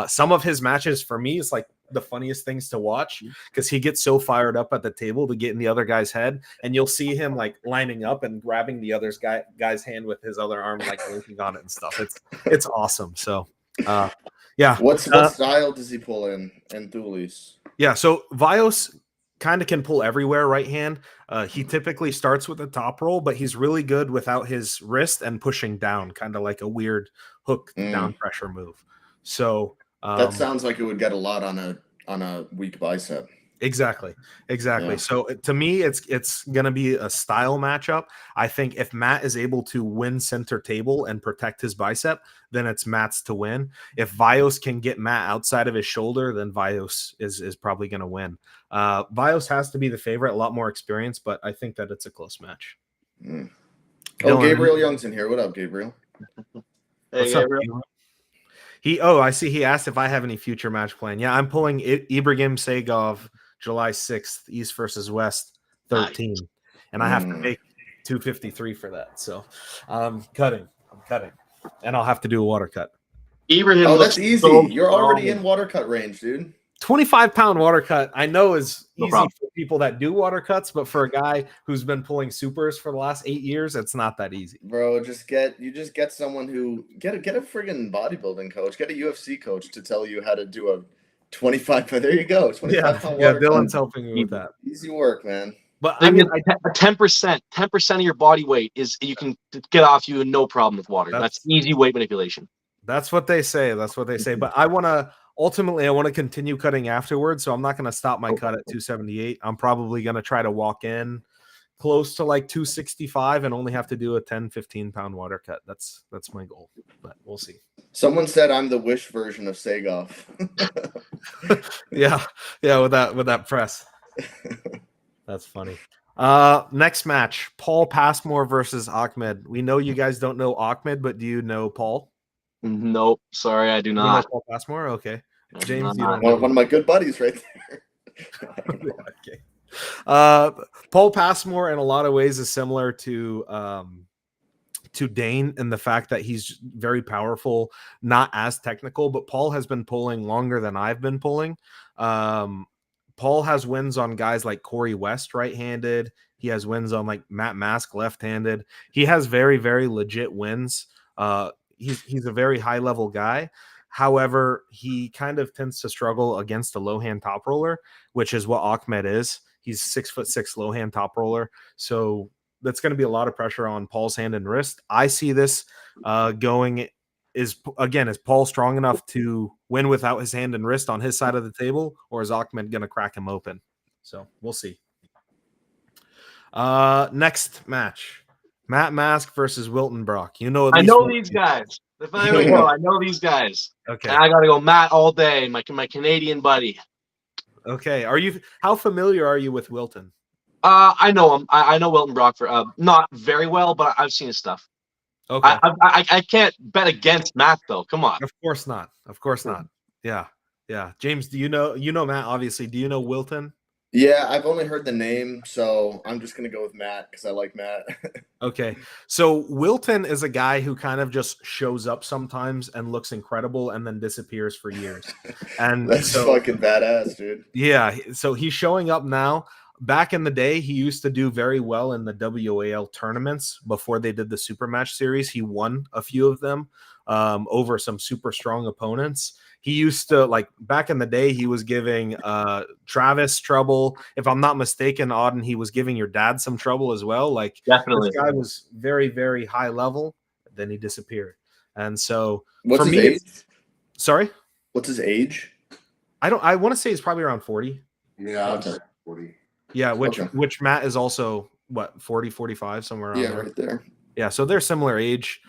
Some of his matches for me is like the funniest things to watch because he gets so fired up at the table to get in the other guy's head, and you'll see him like lining up and grabbing the other guy's hand with his other arm, like blinking on it and stuff. It's awesome. So yeah. What style does he pull in Thulis? Yeah, so Vios kind of can pull everywhere right hand. He typically starts with a top roll, but he's really good without his wrist and pushing down, kind of like a weird hook down pressure move. So that sounds like it would get a lot on a weak bicep. Exactly. Yeah. So to me, it's going to be a style matchup. I think if Matt is able to win center table and protect his bicep, then it's Matt's to win. If Vios can get Matt outside of his shoulder, then Vios is probably going to win. Vios has to be the favorite, a lot more experience, but I think that it's a close match. Oh, Gabriel Young's in here. What up, Gabriel? Hey, Gabriel. I see. He asked if I have any future match plan. Yeah, I'm pulling Ibrahim Sagov July 6th, East versus West 13. Nice. And I have to make 253 for that. So I'm cutting. And I'll have to do a water cut. Ibrahim Oh, looks that's easy. so You're already strong. in water cut range, dude. 25-pound water cut, I know is No easy problem. for people that do water cuts, but for a guy who's been pulling supers for the last 8 years, it's not that easy. Bro, just get someone who get a friggin' bodybuilding coach, get a UFC coach to tell you how to do a 25. There you go, 25-pound water Dylan's cut. helping me with that. Easy work, man. But I mean, 10% of your body weight is you can get off you no problem with water. That's easy weight manipulation. That's what they say. But I want to continue cutting afterwards, so I'm not going to stop my cut at 278. I'm probably going to try to walk in close to like 265 and only have to do a 10-15 pound water cut. That's my goal, but we'll see. Someone said I'm the Wish version of Sagov. yeah, with that press. That's funny. Next match, Paul Passmore versus Ahmed. We know you guys don't know Ahmed, but do you know Paul? Nope, sorry, I do You not. know Paul Passmore? Okay. James, not. you don't know. One of my good buddies right there. Okay. Paul Passmore in a lot of ways is similar to Dane in the fact that he's very powerful, not as technical, but Paul has been pulling longer than I've been pulling. Paul has wins on guys like Corey West right-handed. He has wins on like Matt Mask left-handed. He has very, very legit wins. He's a very high-level guy. However, he kind of tends to struggle against a low-hand top roller, which is what Ahmed is. He's 6'6" low-hand top roller. So that's going to be a lot of pressure on Paul's hand and wrist. I see this going is Paul strong enough to win without his hand and wrist on his side of the table, or is Ahmed going to crack him open? So we'll see. Next match, Matt Mask versus Wilton Brock. You know, I know these guys. If I ever go, I know these guys. Okay. And I got to go Matt all day, my Canadian buddy. Okay. How familiar are you with Wilton? I know him. I know Wilton Brock for not very well, but I've seen his stuff. Okay. I can't bet against Matt though. Come on. Of course not. Yeah. James, do you know Matt? Obviously, do you know Wilton? Yeah, I've only heard the name, so I'm just gonna go with Matt because I like Matt. Okay, so Wilton is a guy who kind of just shows up sometimes and looks incredible and then disappears for years. And that's fucking badass, dude. Yeah, so he's showing up now. Back in the day, he used to do very well in the WAL tournaments before they did the Super Match Series. He won a few of them over some super strong opponents. He used to, like, back in the day, he was giving Travis trouble. If I'm not mistaken, Auden, he was giving your dad some trouble as well. Like, definitely, this guy was very, very high level. Then he disappeared. And so, what's his age? Sorry? What's his age? I want to say he's probably around 40. Yeah, okay. 40. Yeah, which Matt is also, what, 40, 45, somewhere around there. Right there. Yeah, so they're similar age.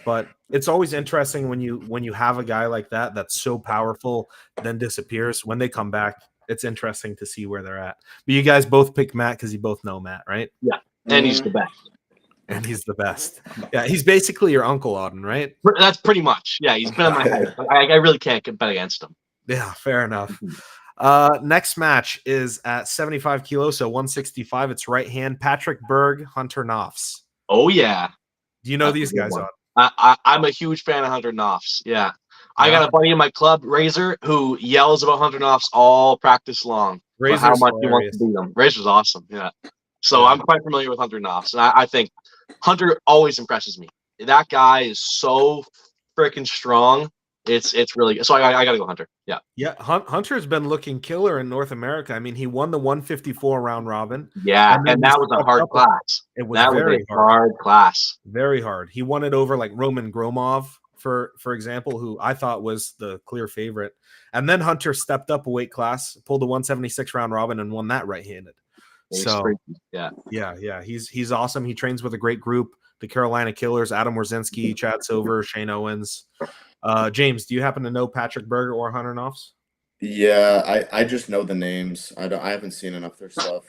But it's always interesting when you have a guy like that that's so powerful, then disappears. When they come back, it's interesting to see where they're at. But you guys both pick Matt because you both know Matt, right? Yeah, and he's the best. And he's the best. Yeah, he's basically your Uncle Auden, right? That's pretty much. Yeah, he's been on my head. I really can't bet against him. Yeah, fair enough. Next match is at 75 kilos, so 165. It's right hand. Patrick Berg, Hunter Knopfs. Oh, yeah. Do you know these guys, Auden? I'm a huge fan of Hunter Knopfs. Yeah. I got a buddy in my club, Razor, who yells about Hunter Knopfs all practice long. Razor's how much hilarious. he wants to beat him. Razor's awesome. Yeah. So I'm quite familiar with Hunter Knopfs. And I think Hunter always impresses me. That guy is so freaking strong. It's really good. So I got to go Hunter. Yeah. Yeah. Hunter's been looking killer in North America. I mean, he won the 154 round robin. Yeah. And that was a hard class. It was very hard class. Very hard. He won it over like Roman Gromov, for example, who I thought was the clear favorite. And then Hunter stepped up a weight class, pulled the 176 round robin, and won that right-handed. So yeah. He's awesome. He trains with a great group, the Carolina Killers, Adam Wierzinski, Chad Silver, Shane Owens. James, do you happen to know Patrick Berger or Hunter Knopfs? Yeah, I just know the names. I haven't seen enough of their stuff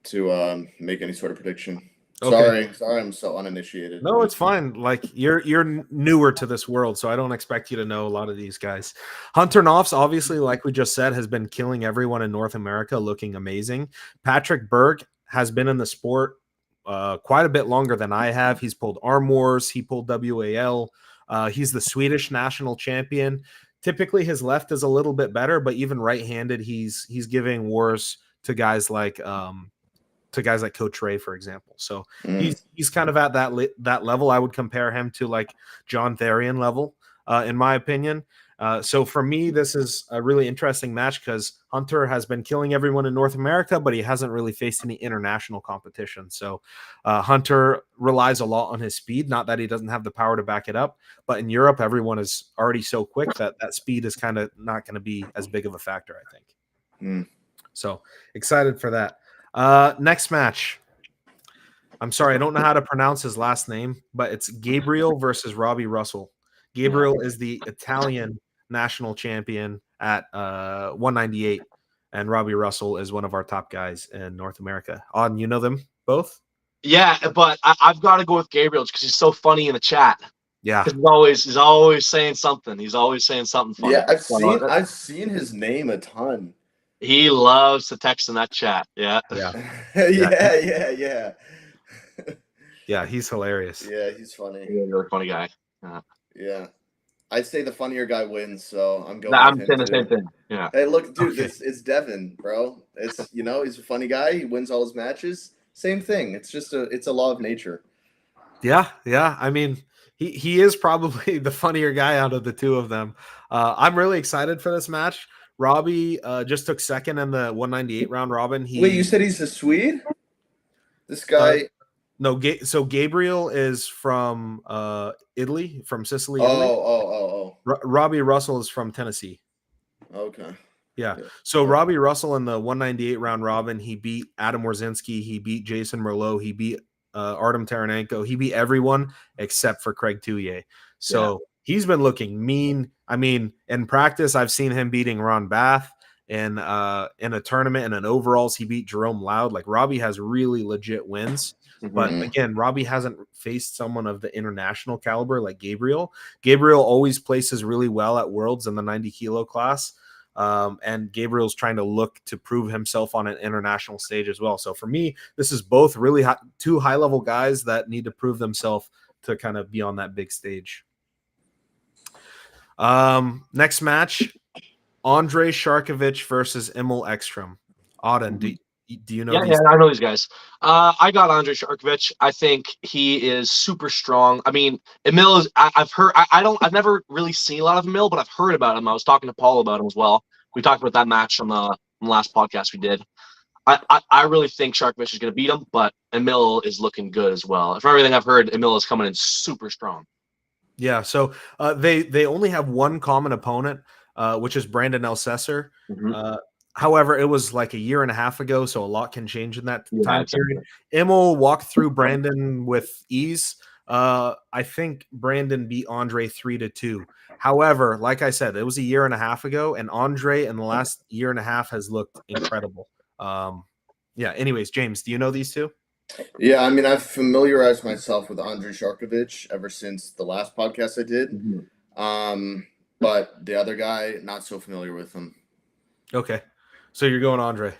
to make any sort of prediction. Okay. Sorry, I'm so uninitiated. No, it's fine. Like you're newer to this world, so I don't expect you to know a lot of these guys. Hunter Knopf's obviously, like we just said, has been killing everyone in North America, looking amazing. Patrick Berg has been in the sport quite a bit longer than I have. He's pulled Arm Wars, he pulled WAL. He's the Swedish national champion. Typically, his left is a little bit better, but even right-handed, he's giving wars to guys like Coach Ray, for example. So he's kind of at that level. I would compare him to like John Therian level, in my opinion. So for me, this is a really interesting match because Hunter has been killing everyone in North America, but he hasn't really faced any international competition. So Hunter relies a lot on his speed. Not that he doesn't have the power to back it up, but in Europe, everyone is already so quick that speed is kind of not going to be as big of a factor, I think. So excited for that. Next match. I'm sorry, I don't know how to pronounce his last name, but it's Gabriel versus Robbie Russell. Gabriel is the Italian national champion at 198, and Robbie Russell is one of our top guys in North America. Auden, you know them both? Yeah, but I've got to go with Gabriel because he's so funny in the chat. Yeah, He's always saying something. He's always saying something funny. Yeah, I've seen his name a ton. He loves to text in that chat. Yeah. Yeah. Yeah, he's hilarious. Yeah, he's funny. He's a really funny guy. Yeah. I'd say the funnier guy wins, so I'm going I'm with saying him the same too. thing. Yeah. Hey, look, dude, Okay. it's Devin, bro. It's he's a funny guy. He wins all his matches. Same thing. It's just it's a law of nature. Yeah. I mean, he is probably the funnier guy out of the two of them. I'm really excited for this match. Robbie just took second in the 198 round robin. Wait, you said he's a Swede? This guy? No, so Gabriel is from Italy, from Sicily, Italy. Oh. Robbie Russell is from Tennessee. Okay. Yeah. So Robbie Russell in the 198 round robin, he beat Adam Warzinski, he beat Jason Merlot, he beat Artem Taranenko, he beat everyone except for Craig Touye. So he's been looking mean. I mean, in practice, I've seen him beating Ron Bath. In a tournament and in overalls, he beat Jerome Loud. Like Robbie has really legit wins. But again, Robbie hasn't faced someone of the international caliber like Gabriel. Gabriel always places really well at Worlds in the 90 kilo class. And Gabriel's trying to look to prove himself on an international stage as well. So for me, this is both really two high-level guys that need to prove themselves to kind of be on that big stage. Next match, Andrei Sharkovich versus Emil Ekstrom. Auden, do you know these? Yeah, I know these guys. I got Andrei Sharkovich. I think he is super strong. I mean, Emil is. I've heard. I've never really seen a lot of Emil, but I've heard about him. I was talking to Paul about him as well. We talked about that match on the last podcast we did. I really think Sharkovich is going to beat him, but Emil is looking good as well. From everything I've heard, Emil is coming in super strong. Yeah. So they only have one common opponent, which is Brandon Elsesser. However, it was like a year and a half ago, so a lot can change in that time period. Emil walked through Brandon with ease. I think Brandon beat Andre 3-2. However, like I said, it was a year and a half ago, and Andre in the last year and a half has looked incredible. Anyways, James, do you know these two? Yeah, I mean, I've familiarized myself with Andrei Sharkovich ever since the last podcast I did. But the other guy, not so familiar with him. Okay. So you're going Andre.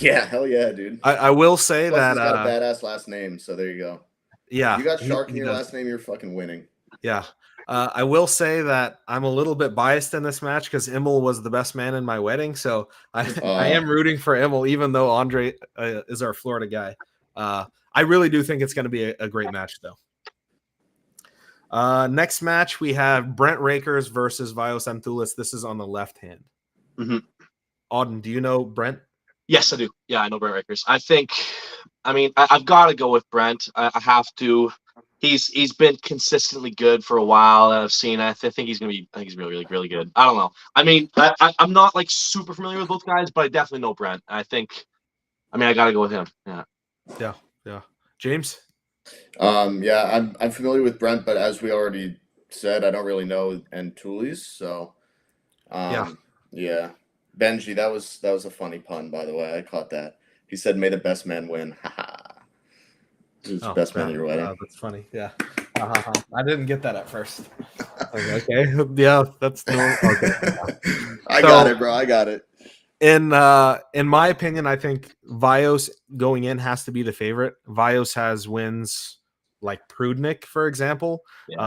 Yeah, hell yeah, dude. I will say Plus that he's got a badass last name, so there you go. Yeah. You got Shark in your last name, you're fucking winning. Yeah. I will say that I'm a little bit biased in this match because Emil was the best man in my wedding. So I am rooting for Emil, even though Andre is our Florida guy. I really do think it's going to be a great match, though. Next match, we have Brent Rakers versus Vios Amtulis. This is on the left hand. Auden, do you know Brent? Yes, I do. Yeah, I know Brent Rakers. I've got to go with Brent. I have to. He's been consistently good for a while that I've seen. I think he's gonna be. I think he's really, really, really good. I don't know. I mean, I'm not like super familiar with both guys, but I definitely know Brent. I got to go with him. Yeah. James? I'm familiar with Brent, but as we already said, I don't really know Antulis. So, yeah. Benji, that was a funny pun, by the way. I caught that. He said, "May the best man win." It's Oh, best man at your wedding. that's funny. Yeah. I didn't get that at first. Okay. Yeah, that's normal. Okay. I got it, bro. I got it. In my opinion, I think Vios going in has to be the favorite. Vios has wins like Prudnik, for example,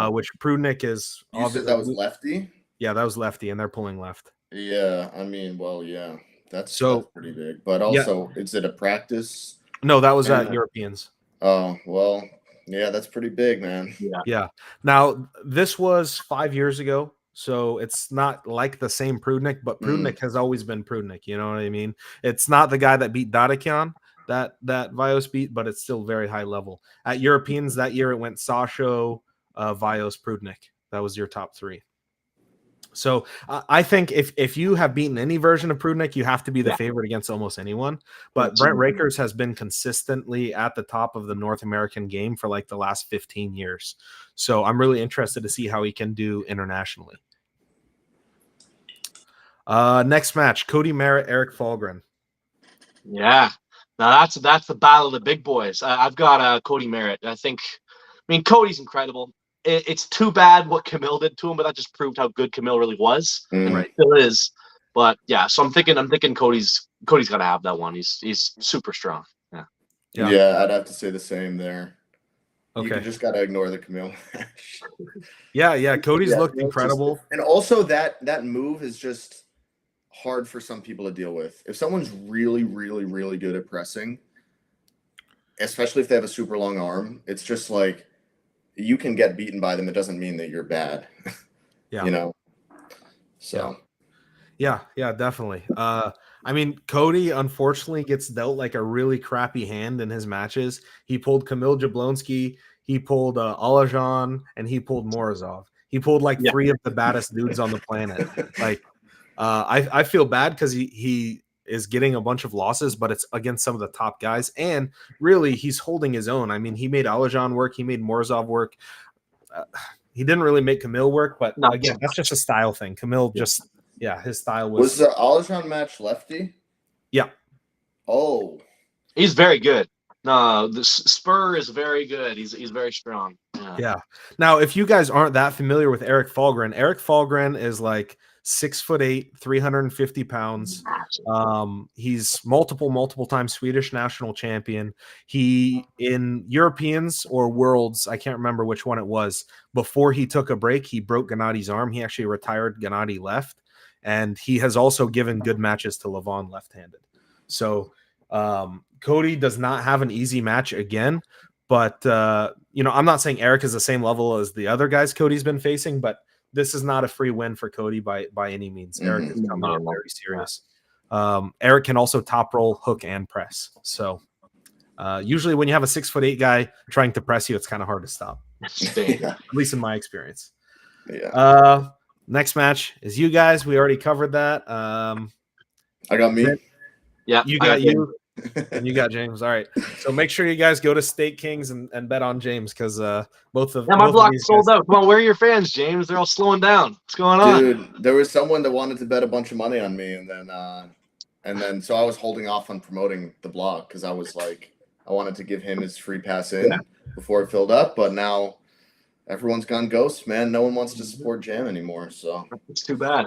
which Prudnik is. You said that was lefty? Yeah, that was lefty, and they're pulling left. Yeah, I mean, well, yeah, that's pretty big. But Yeah. also, is it a practice? No, that was at Europeans. Oh, well, yeah, that's pretty big, man. Yeah. Now, this was 5 years ago, so it's not like the same Prudnik, but Prudnik has always been Prudnik. You know what I mean? It's not the guy that beat Dadakian that Vios beat, but it's still very high level. At Europeans that year, it went Sasho, Vios, Prudnik. That was your top three. So I think if you have beaten any version of Prudnik, you have to be the favorite against almost anyone. But Brent Rakers has been consistently at the top of the North American game for like the last 15 years. So I'm really interested to see how he can do internationally. Next match, Cody Merritt, Eric Falgren. Yeah. Now that's the battle of the big boys. I've got Cody Merritt. I mean, Cody's incredible. It's too bad what Camille did to him, but that just proved how good Camille really was, and still is. But yeah, so I'm thinking Cody's got to have that one. He's super strong. Yeah, I'd have to say the same there. Okay, you just got to ignore the Camille match. Yeah. Cody's looked incredible, and also that move is just hard for some people to deal with. If someone's really, really, really good at pressing, especially if they have a super long arm, it's just like. You can get beaten by them. It doesn't mean that you're bad. Yeah. You know? So. Yeah, definitely. I mean, Cody unfortunately gets dealt like a really crappy hand in his matches. He pulled Kamil Jablonski, he pulled Alajan, and he pulled Morozov. He pulled like three of the baddest dudes on the planet. Like, I feel bad because he is getting a bunch of losses, but it's against some of the top guys. And really, he's holding his own. I mean, he made Alajan work. He made Morozov work. He didn't really make Camille work, but again, that's just a style thing. Camille just, his style was. Was the Alajan match lefty? Yeah. Oh. He's very good. No, the Spur is very good. He's very strong. Yeah. Now, if you guys aren't that familiar with Eric Falgren is like 6'8", 350 pounds. He's multiple times Swedish national champion. He in Europeans or Worlds, I can't remember which one it was. Before he took a break, he broke Gennadi's arm. He actually retired Gennadi left, and he has also given good matches to Levon left-handed. So Cody does not have an easy match again, but I'm not saying Eric is the same level as the other guys Cody's been facing, but this is not a free win for Cody by any means. Eric is coming in very serious. Eric can also top roll, hook, and press. So usually when you have a 6'8" guy trying to press you, it's kind of hard to stop. At least in my experience. Yeah. Next match is you guys. We already covered that. I got me. Yeah. You got you. And you got James. All right. So make sure you guys go to Stake Kings and bet on James because both of my block's sold out. Come on, where are your fans, James? They're all slowing down. What's going on? Dude, there was someone that wanted to bet a bunch of money on me, and then so I was holding off on promoting the blog because I was like, I wanted to give him his free pass in before it filled up, but now everyone's gone ghost, man. No one wants to support Jam anymore, so it's too bad.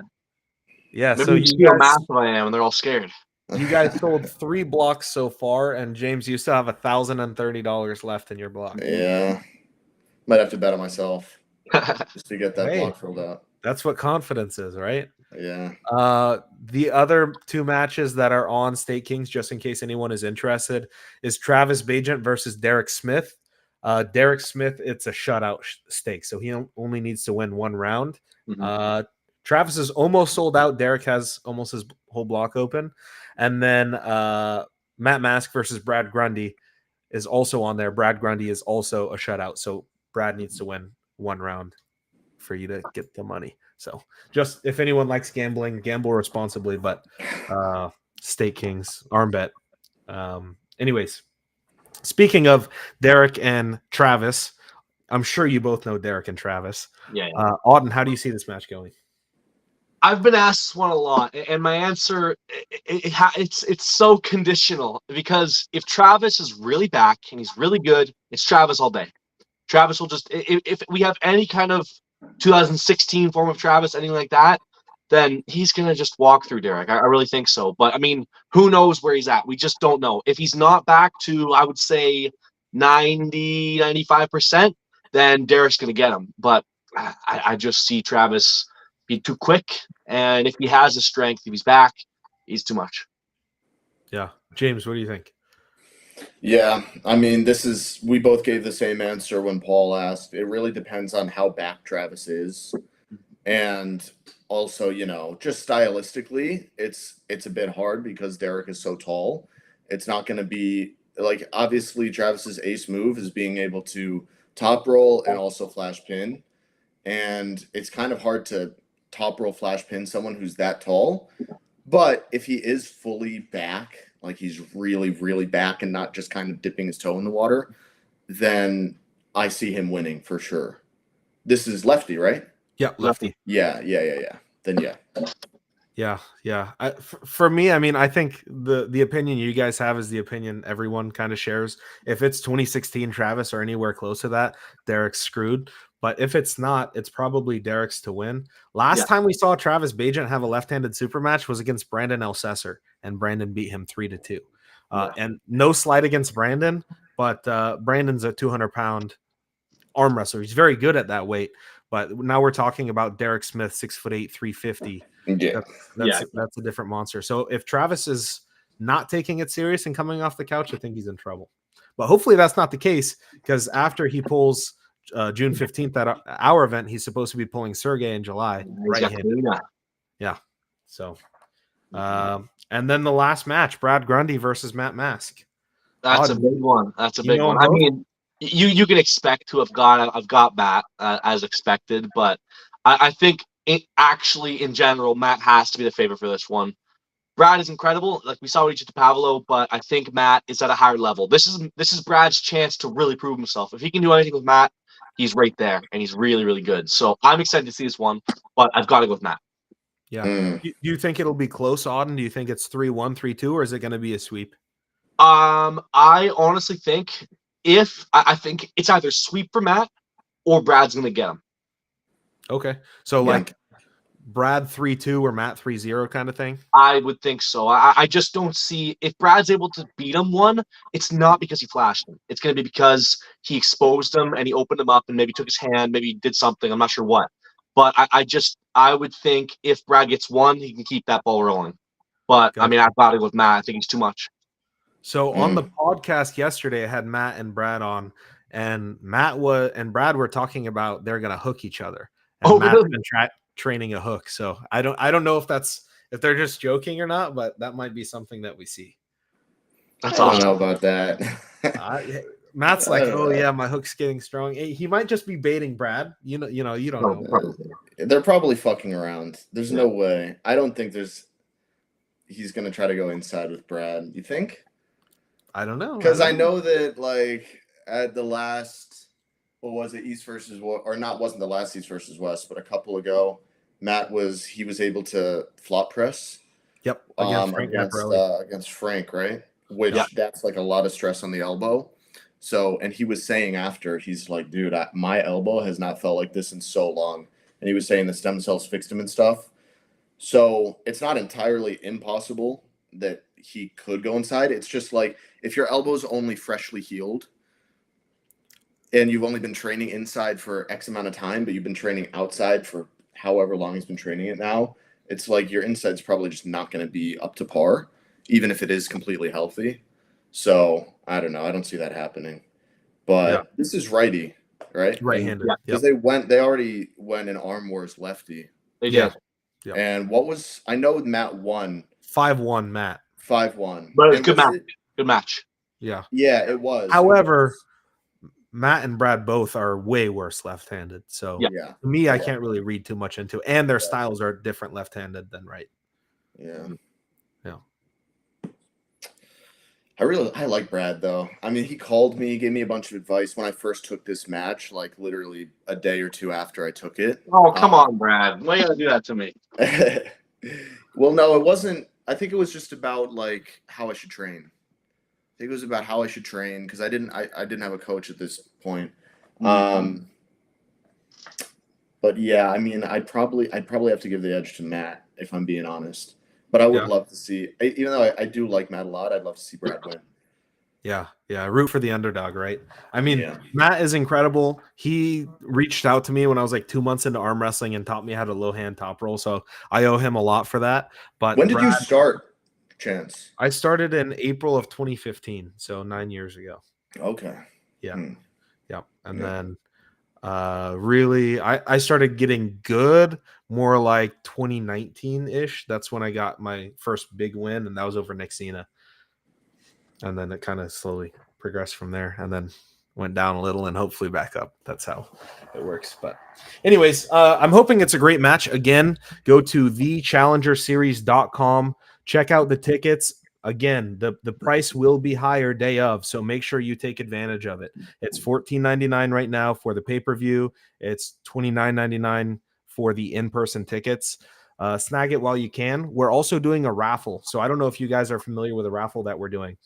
Yeah, maybe so you see how massive I am, and they're all scared. You guys sold 3 blocks so far, and James, you still have $1,030 left in your block. Yeah, might have to bet on myself just to get that block filled out. That's what confidence is, right? Yeah. The other 2 matches that are on State Kings, just in case anyone is interested, is Travis Bajent versus Derek Smith. Derek Smith, it's a shutout stake, so he only needs to win 1 round. Travis is almost sold out. Derek has almost his whole block open. And then Matt Mask versus Brad Grundy is also on there. Brad Grundy is also a shutout. So Brad needs to win 1 round for you to get the money. So just if anyone likes gambling, gamble responsibly, but State Kings, arm bet. Anyways, speaking of Derek and Travis, I'm sure you both know Derek and Travis. Yeah. Auden, how do you see this match going? I've been asked this one a lot, and my answer it's so conditional because if Travis is really back and he's really good, it's Travis all day. Travis will just if we have any kind of 2016 form of Travis, anything like that, then he's gonna just walk through Derek. I really think so. But I mean, who knows where he's at? We just don't know. If he's not back to, I would say 90, 95%, then Derek's gonna get him. But I just see Travis be too quick, and if he has the strength, if he's back, he's too much. Yeah, James, what do you think? Yeah, I mean, we both gave the same answer when Paul asked. It really depends on how back Travis is. And also, just stylistically, it's a bit hard because Derek is so tall. It's not going to be like, obviously Travis's ace move is being able to top roll and also flash pin. And it's kind of hard to top roll flash pin someone who's that tall. But if he is fully back, like he's really, really back and not just kind of dipping his toe in the water, then I see him winning for sure. This is lefty, right? Yeah, lefty. Yeah. Then yeah. Yeah. For me, I mean, I think the opinion you guys have is the opinion everyone kind of shares. If it's 2016 Travis or anywhere close to that, Derek's screwed. But if it's not, it's probably Derek's to win. Last time we saw Travis Bajent have a left-handed super match was against Brandon Elsesser, and Brandon beat him 3-2. And no slight against Brandon, but Brandon's a 200-pound arm wrestler. He's very good at that weight. But now we're talking about Derek Smith, 6'8", 350. Yeah. That's a different monster. So if Travis is not taking it serious and coming off the couch, I think he's in trouble. But hopefully that's not the case, because after he pulls June 15th at our event, he's supposed to be pulling Sergey in July. Right-handed. Yeah. So, and then the last match, Brad Grundy versus Matt Mask. That's a big one. That's a big one. I mean, you can expect to have got Matt as expected, but I think it actually in general Matt has to be the favorite for this one. Brad is incredible, like we saw with Ichi Pavlo, but I think Matt is at a higher level. This is Brad's chance to really prove himself. If he can do anything with Matt, he's right there, and he's really, really good. So I'm excited to see this one, but I've got to go with Matt. Yeah. Do you think it'll be close, Auden? Do you think it's 3-1, 3-2, or is it going to be a sweep? I honestly think I think it's either sweep for Matt or Brad's going to get him. Okay. So like Brad 3-2 or Matt 3-0 kind of thing? I would think so. I just don't see if Brad's able to beat him one, it's not because he flashed him. It's going to be because he exposed him and he opened him up and maybe took his hand, maybe did something. I'm not sure what. But I would think if Brad gets one, he can keep that ball rolling. But I mean, I've got to go with Matt. I think he's too much. So on the podcast yesterday, I had Matt and Brad on, and Brad were talking about they're going to hook each other. And Matt's really? been training a hook. So I don't know if they're just joking or not, but that might be something that we see. That's I don't know about that. Matt's like, oh yeah, my hook's getting strong. He might just be baiting Brad. You don't know. They're probably fucking around. There's no way. I don't think he's going to try to go inside with Brad. You think? I don't know. Because I know that, like, at the last, what was it, East versus West, or not, wasn't the last East versus West, but a couple ago, Matt was able to flop press. Yep. Against Frank, right? Which that's like a lot of stress on the elbow. So, and he was saying after, he's like, dude, my elbow has not felt like this in so long. And he was saying the stem cells fixed him and stuff. So it's not entirely impossible that he could go inside. It's just like, if your elbow's only freshly healed and you've only been training inside for X amount of time, but you've been training outside for however long he's been training it now, it's like your inside's probably just not going to be up to par, even if it is completely healthy. So I don't know. I don't see that happening. But this is righty, right? Right-handed. Because they already went in arm wars lefty. They did. Yep. And I know Matt won. 5-1 Matt. 5-1. But it was good match. Good match. Yeah. Yeah, it was. However, Matt and Brad both are way worse left-handed. So to me, I can't really read too much into it. And their styles are different left-handed than right. Yeah. Yeah. I like Brad though. I mean, he called me, gave me a bunch of advice when I first took this match, like literally a day or two after I took it. Oh, come on, Brad. Why you gotta do that to me? Well, no, it wasn't. I think it was just about like how I should train. I think it was about how I should train because I didn't have a coach at this point. But yeah, I mean, I'd probably have to give the edge to Matt if I'm being honest. But I would love to see, even though I do like Matt a lot, I'd love to see Brad win. Yeah, root for the underdog, right? I mean, Matt is incredible. He reached out to me when I was like 2 months into arm wrestling and taught me how to low hand top roll. So I owe him a lot for that. But when did you start, Chance? I started in April of 2015, so 9 years ago. Okay. Yeah. And then really, I started getting good more like 2019-ish. That's when I got my first big win, and that was over Nick Cena. And then it kind of slowly progressed from there and then went down a little and hopefully back up. That's how it works. But anyways, I'm hoping it's a great match. Again, go to thechallengerseries.com. Check out the tickets. Again, the price will be higher day of, so make sure you take advantage of it. It's $14.99 right now for the pay-per-view. It's $29.99 for the in-person tickets. Snag it while you can. We're also doing a raffle. So I don't know if you guys are familiar with a raffle that we're doing.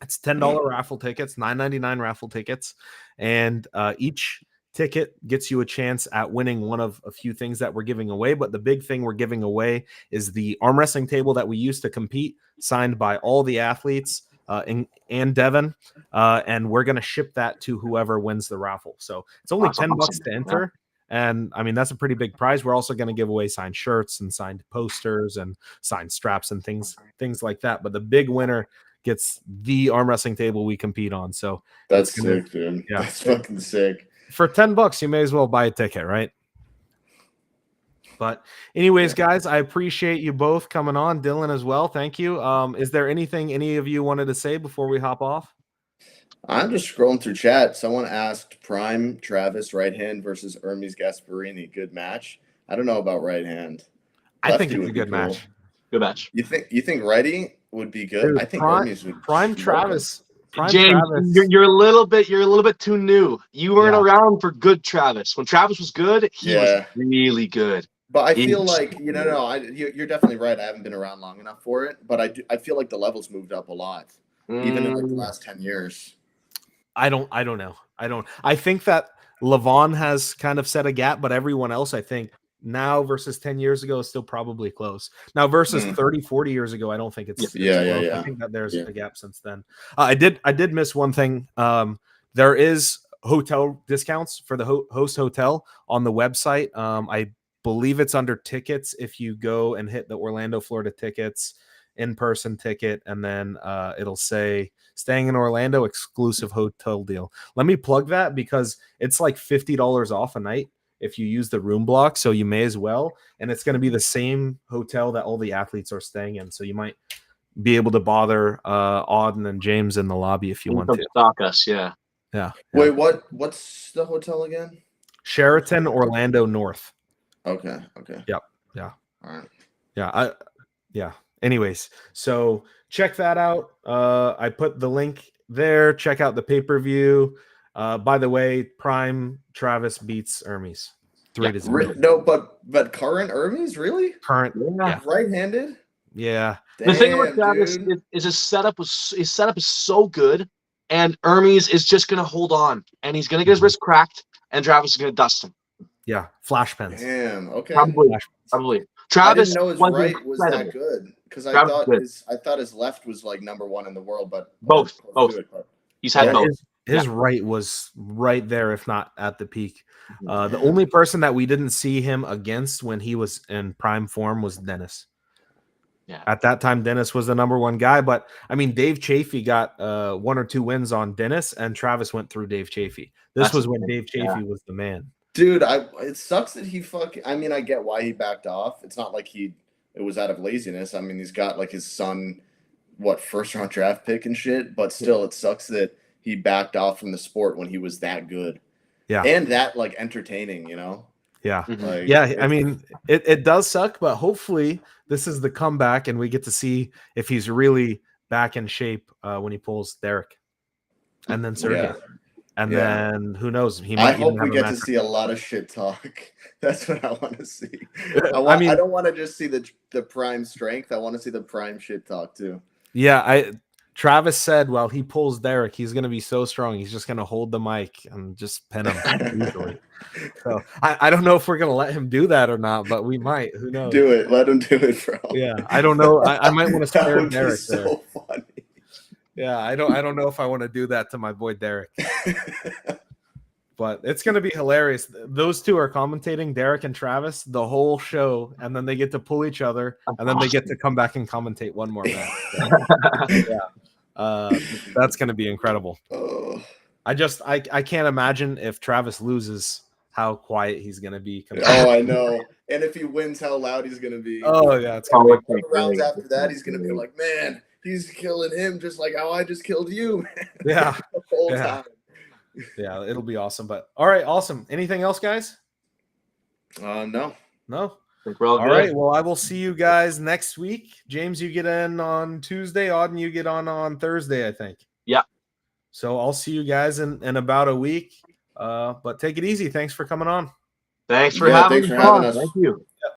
It's $10 raffle tickets, $9.99 raffle tickets, and each ticket gets you a chance at winning one of a few things that we're giving away. But the big thing we're giving away is the arm wrestling table that we used to compete, signed by all the athletes and Devin, and we're going to ship that to whoever wins the raffle. So it's only $10 to enter. And I mean, that's a pretty big prize. We're also going to give away signed shirts and signed posters and signed straps and things like that. But the big winner gets the arm wrestling table we compete on. So that's sick, dude. Yeah, that's fucking sick. For $10, you may as well buy a ticket, right? But anyways, guys, I appreciate you both coming on. Dylan as well. Thank you. Is there anything any of you wanted to say before we hop off? I'm just scrolling through chat. Someone asked Prime Travis right hand versus Hermes Gasparini. Good match. I don't know about right hand. I think it's a good match. Good match. You think righty would be good? Dude, I think Hermes would. Prime Travis. James, you're a little bit too new. You weren't around for good Travis. When Travis was good, he was really good. But I feel like you're definitely right. I haven't been around long enough for it, but I feel like the levels moved up a lot, even in like the last 10 years. I don't know. I think that Levon has kind of set a gap, but everyone else, I think, now versus 10 years ago is still probably close. Now versus 30, 40 years ago, I don't think it's close. I think that there's a gap since then. I did miss one thing. There is hotel discounts for the host hotel on the website. I believe it's under tickets. If you go and hit the Orlando, Florida tickets, in-person ticket, and then it'll say staying in Orlando exclusive hotel deal. Let me plug that because it's like $50 off a night if you use the room block, so you may as well. And it's going to be the same hotel that all the athletes are staying in, so you might be able to bother Auden and James in the lobby if you want to. Stalk us, yeah. Wait, what's the hotel again? Sheraton Orlando North. Okay. Yep. All right. Yeah. Anyways, so check that out. I put the link there. Check out the pay-per-view. By the way, Prime Travis beats Hermes 3-0. No, but current Hermes, really? Current, right-handed. Yeah. Damn, the thing about Travis is his setup is so good, and Hermes is just gonna hold on, and he's gonna get his wrist cracked, and Travis is gonna dust him. Yeah, flash pens. Damn. Okay. Probably. Travis I didn't know his right was that good because I thought his left was like #1 in the world, but both. He's had both. His right was right there, if not at the peak. The only person that we didn't see him against when he was in prime form was Dennis. Yeah. At that time, Dennis was the #1 guy. But, I mean, Dave Chafee got 1 or 2 wins on Dennis, and Travis went through Dave Chafee. This was when Dave Chafee was the man. Dude, it sucks that he I mean, I get why he backed off. It's not like it was out of laziness. I mean, he's got, like, his son, first-round draft pick and shit. But still, it sucks that he backed off from the sport when he was that good. Yeah. And that, like, entertaining, you know? Yeah. Like, I mean, it does suck, but hopefully this is the comeback and we get to see if he's really back in shape when he pulls Derek, and then Sergey. Yeah. And Yeah. then who knows? He I might hope even we have a get to match. see a lot of shit talk. That's what I want to see. I mean- I don't want to just see the prime strength. I want to see the prime shit talk too. Yeah, Travis said, well, he pulls Derek, he's going to be so strong. He's just going to hold the mic and just pin him easily. So I don't know if we're going to let him do that or not, but we might. Who knows? Do it. Let him do it, bro. Yeah, I don't know. I might want to That spare would be Derek so there. funny. Yeah, I don't know if I want to do that to my boy Derek. But it's going to be hilarious. Those two are commentating, Derek and Travis, the whole show, and then they get to pull each other, and then they get to come back and commentate one more match. So, that's going to be incredible. Oh. I can't imagine if Travis loses how quiet he's going to be. Oh, I know. And if he wins, how loud he's going to be. Oh, yeah. It's going to be The rounds after that, he's going to be like, man, he's killing him just like how I just killed you. Yeah. The whole Yeah. time. Yeah, it'll be awesome. But all right, awesome. Anything else, guys? No. No? All All right. Well, I will see you guys next week. James, you get in on Tuesday. Auden, you get on Thursday, I think. Yeah. So I'll see you guys in about a week. But take it easy. Thanks for coming on. Thanks for Yeah, having thanks for me having on. us. Thank you.